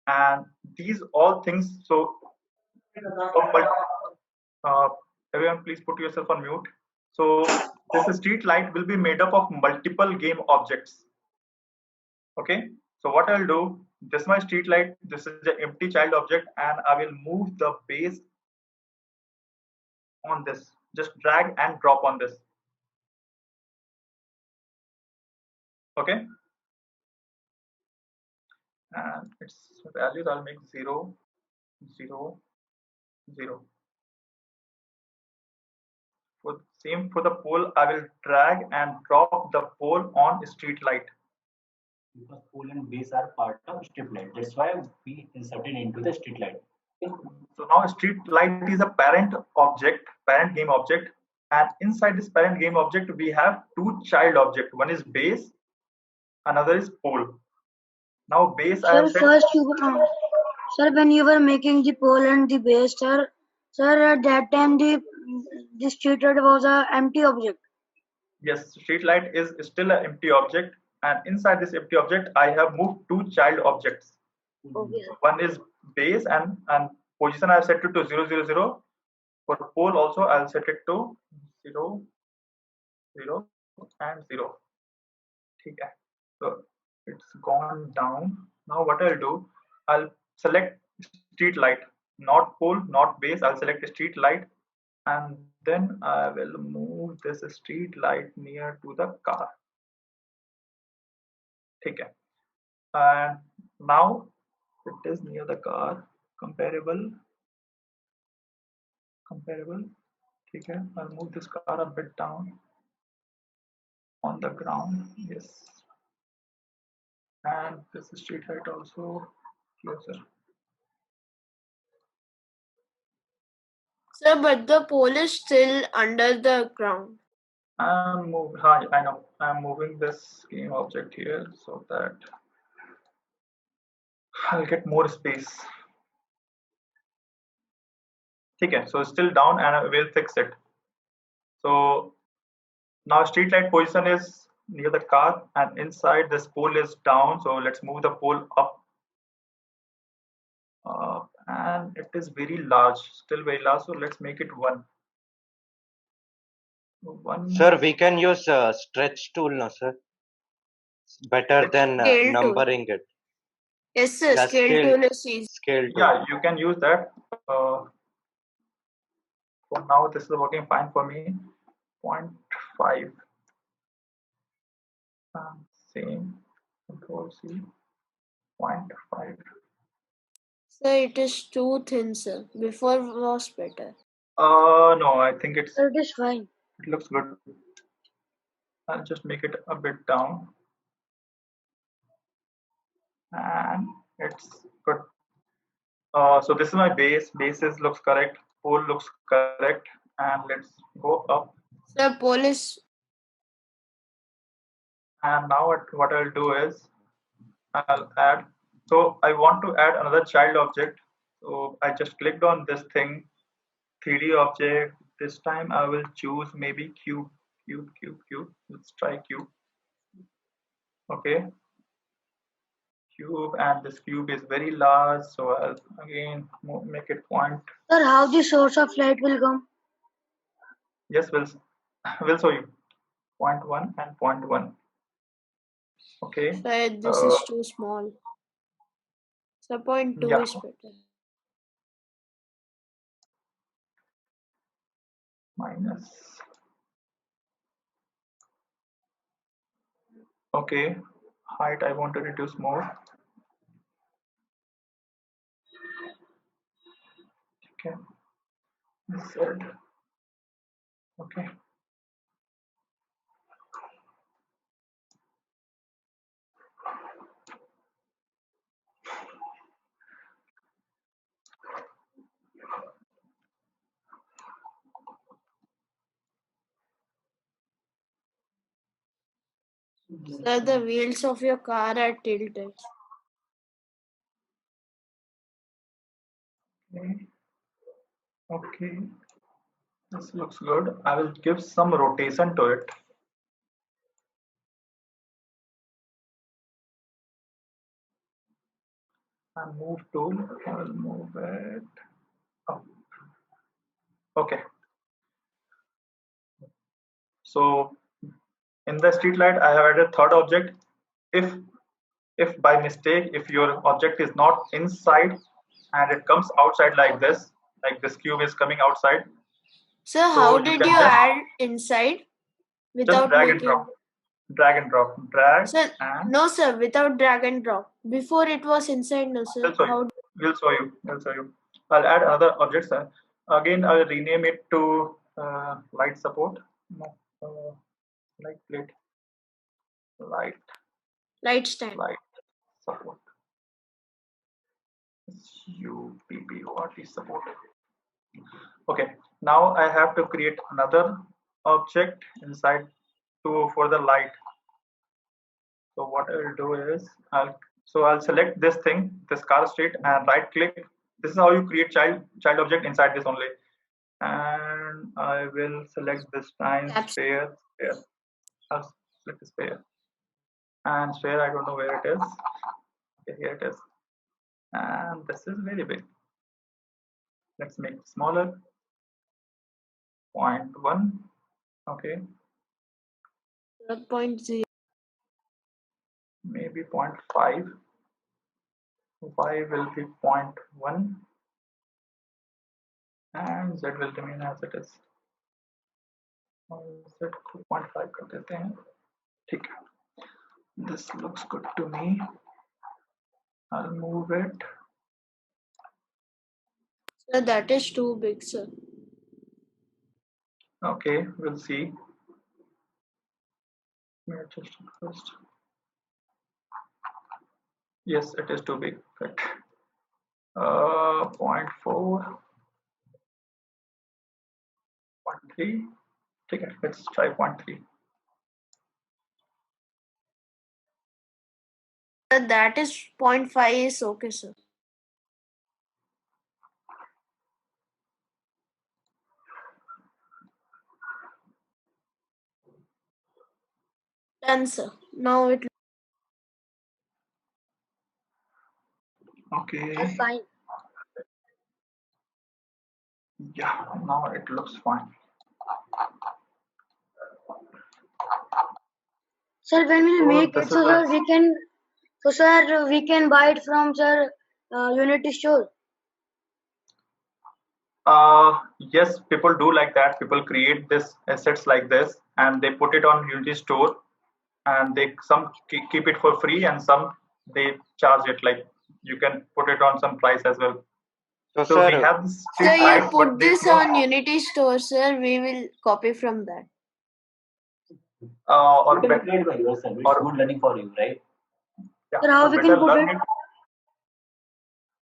Speaker 1: And these all things, so everyone please put yourself on mute. So this street light will be made up of multiple game objects. Okay, so what I'll do, this is my street light, this is the empty child object, and I will move the base on this. Just drag and drop on this. Okay, and its values I'll make 0, 0, 0. Same for the pole, I will drag and drop the pole on street light.
Speaker 6: Because pole and base are part of street light. That's why we inserted into the street light. Okay.
Speaker 1: So now street light is a parent object, parent game object, and inside this parent game object we have two child objects. One is base, another is pole. Now base.
Speaker 5: Sir, first sir, when you were making the pole and the base, sir, at that time the street light was an empty object.
Speaker 1: Yes, street light is still an empty object, and inside this empty object I have moved two child objects.
Speaker 5: Okay.
Speaker 1: One is base and position I have set it to 0, 0, 0. For pole also I'll set it to 0, 0 and 0. Okay. So it's gone down. Now what I'll do, I'll select street light, not pole, not base. I'll select street light, and then I will move this street light near to the car. Okay. And now it is near the car. Comparable. Okay. I'll move this car a bit down on the ground. Yes. And this street light also closer.
Speaker 7: Sir, but the pole is still under the ground.
Speaker 1: I know. I'm moving this game object here so that I'll get more space. Okay, so it's still down and I will fix it. So Now street light position is near the car, and inside this pole is down. So let's move the pole up. And it is very large, still very large. So let's make it 1. 1.
Speaker 8: Sir, we can use stretch tool, no, sir. It's better than
Speaker 7: Scale tool.
Speaker 8: numbering it.
Speaker 7: Yes, sir.
Speaker 8: Yeah,
Speaker 7: Scale tool is easy.
Speaker 8: Scale tool.
Speaker 1: Yeah, you can use that. For now, this is working fine for me. 0.5. Same. Control C. 0.5.
Speaker 7: Sir, it is too thin, sir. Before was better.
Speaker 1: No, I think it
Speaker 5: Sir, it is fine.
Speaker 1: looks good. I'll just make it a bit down. And it's good. So this is my base. Bases looks correct. Pole looks correct. And let's go up.
Speaker 7: Sir, pole is.
Speaker 1: And now what I'll do is I'll add. So I want to add another child object. So I just clicked on this thing, 3D object. This time I will choose maybe cube. Let's try cube. Okay. Cube, and this cube is very large. So I'll again make it point.
Speaker 5: Sir, how the source of light will come?
Speaker 1: Yes, we'll show you. 0.1 and 0.1. Okay.
Speaker 7: Sir, this is too small. So 0.2
Speaker 1: Yeah.
Speaker 7: is better.
Speaker 1: Minus. Okay. Height I want to reduce more. Okay. Z. Okay.
Speaker 7: Sir, the wheels of your car are tilted.
Speaker 1: Okay. Okay. This looks good. I will give some rotation to it. And move tool. I will move it up. Okay. So in the street light, I have added third object. If by mistake, if your object is not inside and it comes outside like this cube is coming outside.
Speaker 7: Sir, how did you add inside without
Speaker 1: just drag and
Speaker 7: making?
Speaker 1: drop. Drag and drop. Drag.
Speaker 7: Sir,
Speaker 1: and
Speaker 7: no, sir, without drag and drop. Before it was inside, no, sir.
Speaker 1: We'll show you. I'll add another object, sir. Again, I'll rename it to light support. No, light plate.
Speaker 7: Light stand.
Speaker 1: Light support. UPPORT support. Okay. Now I have to create another object inside for the light. So what I'll do is I'll select this thing, this car street, and right click. This is how you create child object inside this only. And I will select this time sphere. I'll select the sphere. And sphere, I don't know where it is. Okay, here it is. And this is very big. Let's make it smaller. 0.1. Okay.
Speaker 7: 0.0.
Speaker 1: Maybe 0.5. Y will be 0.1. And Z will remain as it is. Z को 0.5 कर देते हैं. ठीक है. This looks good to me. I'll move it.
Speaker 7: Sir, that is too big, sir.
Speaker 1: Okay, we'll see. Let me adjust it first. Yes, it is too big. Right. 0.4. 0.3. Okay, let's try 0.3.
Speaker 7: That is 0.5 is okay, sir. Done, sir. Now it.
Speaker 1: Okay.
Speaker 5: Fine.
Speaker 1: Yeah, now it looks fine.
Speaker 5: Sir, when we
Speaker 1: So
Speaker 5: make
Speaker 1: this
Speaker 5: it,
Speaker 1: is
Speaker 5: so
Speaker 1: a
Speaker 5: sir, we can buy it from sir Unity store.
Speaker 1: yes, people do like that. People create this assets like this and they put it on Unity store, and they some keep it for free and some they charge it, like you can put it on some price as well.
Speaker 8: So,
Speaker 1: So we
Speaker 8: sir,
Speaker 1: have this
Speaker 7: So
Speaker 1: street
Speaker 7: you
Speaker 1: light,
Speaker 7: put
Speaker 1: but there's
Speaker 7: this
Speaker 1: no
Speaker 7: on Unity store, sir. We will copy from that.
Speaker 1: or
Speaker 6: You can
Speaker 1: better
Speaker 6: create by yourself. It's
Speaker 1: or
Speaker 6: good learning for you, right?
Speaker 1: yeah,
Speaker 5: Sir, how
Speaker 1: or
Speaker 5: we
Speaker 1: better
Speaker 5: can put
Speaker 1: learn
Speaker 5: it?
Speaker 1: it.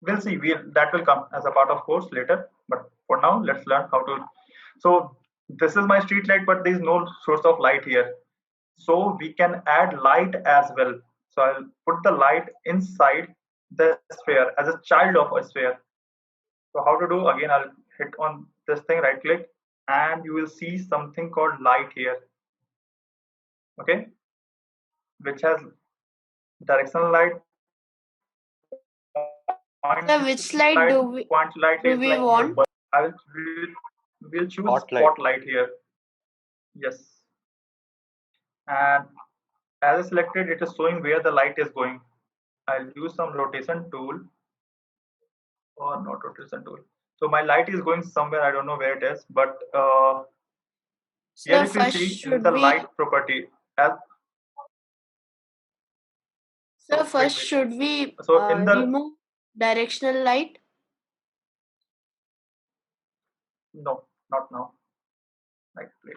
Speaker 1: We'll see. That will come as a part of course later. But for now, let's learn how to. So this is my street light, but there is no source of light here. So we can add light as well. So I'll put the light inside the sphere as a child of a sphere. So how to do? Again, I'll hit on this thing, right click, and you will see something called light here. Okay, which has directional light, point
Speaker 7: Sir, which slide
Speaker 1: light.
Speaker 7: do we
Speaker 1: Point light is like your
Speaker 7: want?
Speaker 1: bulb. We'll choose
Speaker 8: spotlight.
Speaker 1: spotlight here. Yes, and as I selected, it is showing where the light is going. I'll use some rotation tool or not rotation tool. So my light is going somewhere. I don't know where it is, but here
Speaker 7: So
Speaker 1: if you
Speaker 7: first
Speaker 1: see in the
Speaker 7: should we?
Speaker 1: light property, as
Speaker 7: So
Speaker 1: so
Speaker 7: first should we
Speaker 1: so in the
Speaker 7: remove directional light?
Speaker 1: no, not now. Light plate.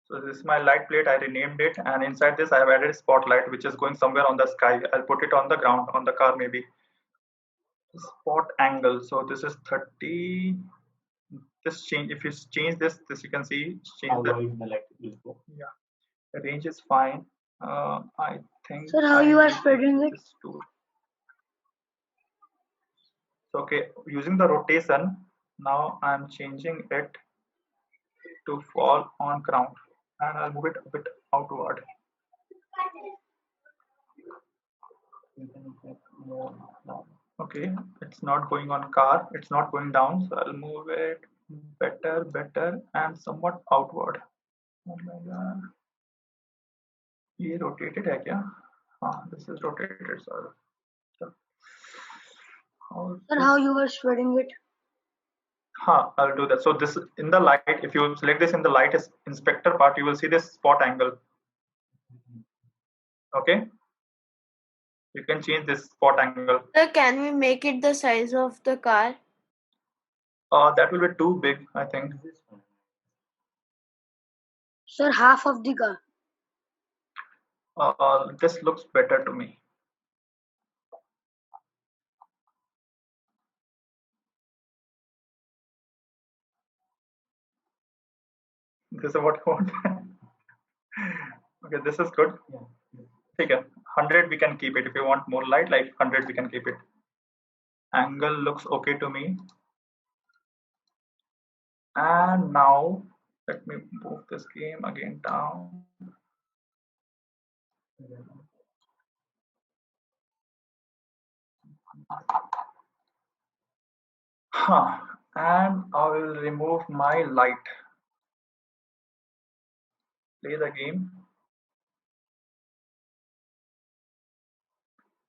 Speaker 1: So this is my light plate. I renamed it, and inside this I have added spotlight, which is going somewhere on the sky. I'll put it on the ground, on the car maybe. Spot angle. So this is 30. This change. If you change this, you can see change
Speaker 6: How
Speaker 1: the.
Speaker 6: wide the light will go.
Speaker 1: Yeah, the range is fine. I think
Speaker 5: Sir, how
Speaker 1: I
Speaker 5: you are
Speaker 1: need to
Speaker 5: spreading
Speaker 1: use
Speaker 5: it?
Speaker 1: this tool. So okay, using the rotation, now I'm changing it to fall on ground, and I'll move it a bit outward.
Speaker 6: You can get more now.
Speaker 1: Okay, it's not going on car, it's not going down, so I'll move it better and somewhat outward. Oh my god, ये rotated है क्या? This is rotated, sorry.
Speaker 5: Sir, how you are spreading it?
Speaker 1: I'll do that. So this in the light, if you select this in the light inspector part, you will see this spot angle. Okay, you can change this spot angle.
Speaker 7: Sir, can we make it the size of the car?
Speaker 1: That will be too big, I think.
Speaker 5: Sir, half of the car.
Speaker 1: This looks better to me. This is what I want. Okay, this is good. Okay, 100 we can keep it. If you want more light, like 100 we can keep it. Angle looks okay to me. And now let me move this game again down. And I will remove my light. Play the game.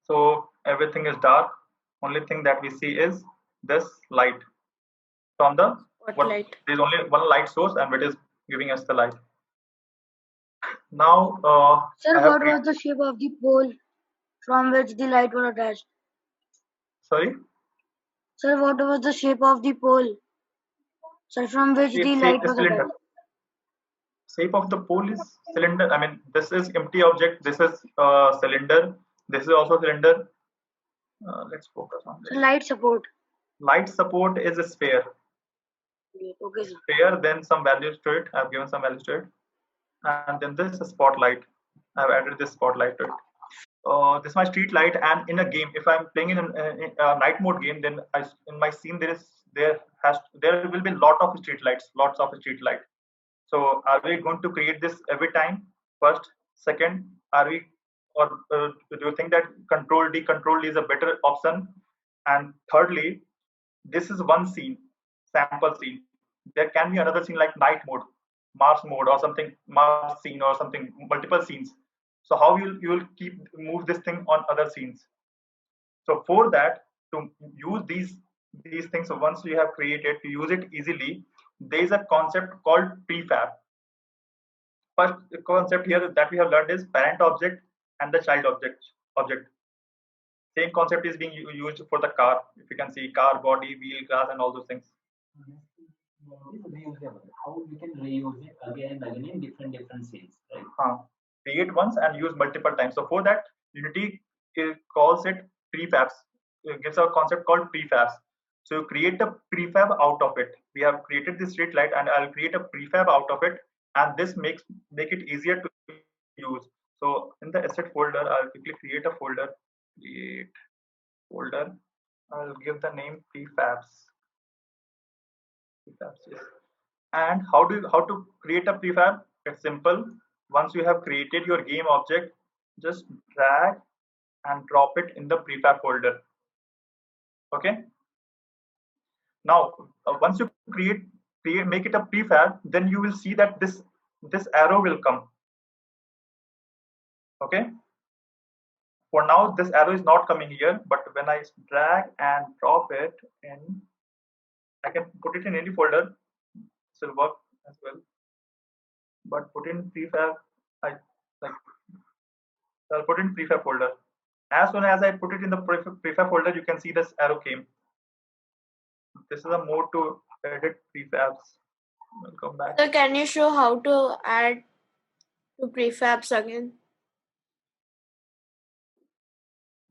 Speaker 1: So everything is dark. Only thing that we see is this light from the
Speaker 7: Spotlight.
Speaker 1: There's only one light source, and it is giving us the light. Now,
Speaker 5: Sir, what was the shape of the pole from which the light was attached?
Speaker 1: Sorry?
Speaker 5: Sir, what was the shape of the pole? Sir, from which the light was attached?
Speaker 1: Shape of the pole is cylinder. I mean, this is empty object. This is cylinder. This is also cylinder. Let's focus on this.
Speaker 5: Sir, light support.
Speaker 1: Light support is a sphere.
Speaker 5: Okay, sir.
Speaker 1: Sphere, then some values to it. I've given some values to it. And then this is spotlight. I've added this spotlight to it. This is my street light, and in a game, if I'm playing in a night mode game, then in my scene there will be lots of street lights. So are we going to create this every time? First, second, are we or do you think that control D is a better option? And thirdly, this is one scene, sample scene. There can be another scene like night mode, Mars mode, or something, Mars scene or something, multiple scenes. So how you will keep move this thing on other scenes? So for that, to use these things, once you have created, to use it easily, there is a concept called prefab. First concept here that we have learned is parent object and the child object. Same concept is being used for the car. If you can see car, body, wheel, glass, and all those things.
Speaker 6: How we can reuse it again and again in different scenes, right?
Speaker 1: Create once and use multiple times. So for that, Unity calls it prefabs. It gives a concept called prefabs. So you create a prefab out of it. We have created this street light, and I'll create a prefab out of it, and this make it easier to use. So in the asset folder, I'll quickly create a folder. Create folder. I'll give the name prefabs. Yes. And how to create a prefab? It's simple. Once you have created your game object, just drag and drop it in the prefab folder. Okay. Now, once you make it a prefab, then you will see that this arrow will come. Okay. For now, this arrow is not coming here, but when I drag and drop it in, I can put it in any folder. This will work as well. But put in prefab, I'll put in prefab folder. As soon as I put it in the prefab folder, you can see this arrow came. This is a mode to edit prefabs. We'll come back.
Speaker 7: So can you show how to add to prefabs again?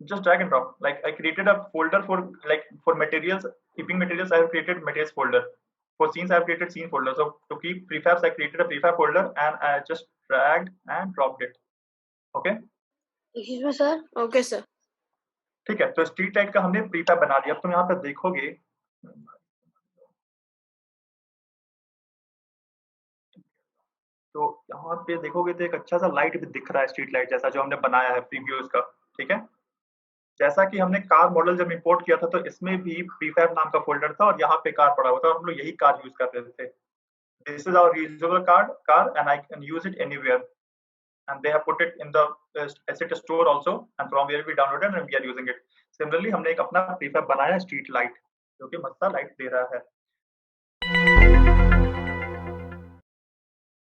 Speaker 1: Just drag and drop. Like I created a folder for materials, keeping materials. I have created materials folder. For scenes, I have created scene folder. So to keep prefabs, I created a prefab folder and I just dragged and dropped it. Okay.
Speaker 5: Excuse me, sir.
Speaker 7: Okay, sir.
Speaker 1: ठीक है, तो street light का हमने prefab बना दिया. अब तुम यहाँ पे देखोगे, तो यहाँ पे देखोगे तो एक अच्छा सा लाइट भी दिख रहा है, स्ट्रीट लाइट जैसा जो हमने बनाया है प्रीव्यूज का. ठीक है, जैसा कि हमने कार मॉडल जब इंपोर्ट किया था तो इसमें भी प्रीफैब नाम का फोल्डर था और यहाँ पे कार पड़ा हुआ था और हम लोग यही कार यूज कर रहे थे. This is our usable car and I can use it anywhere. And they have put it in the asset store also, and from where we downloaded and we are using it. Similarly, हमने एक अपना prefab बनाया street light जो कि मस्त light दे रहा है.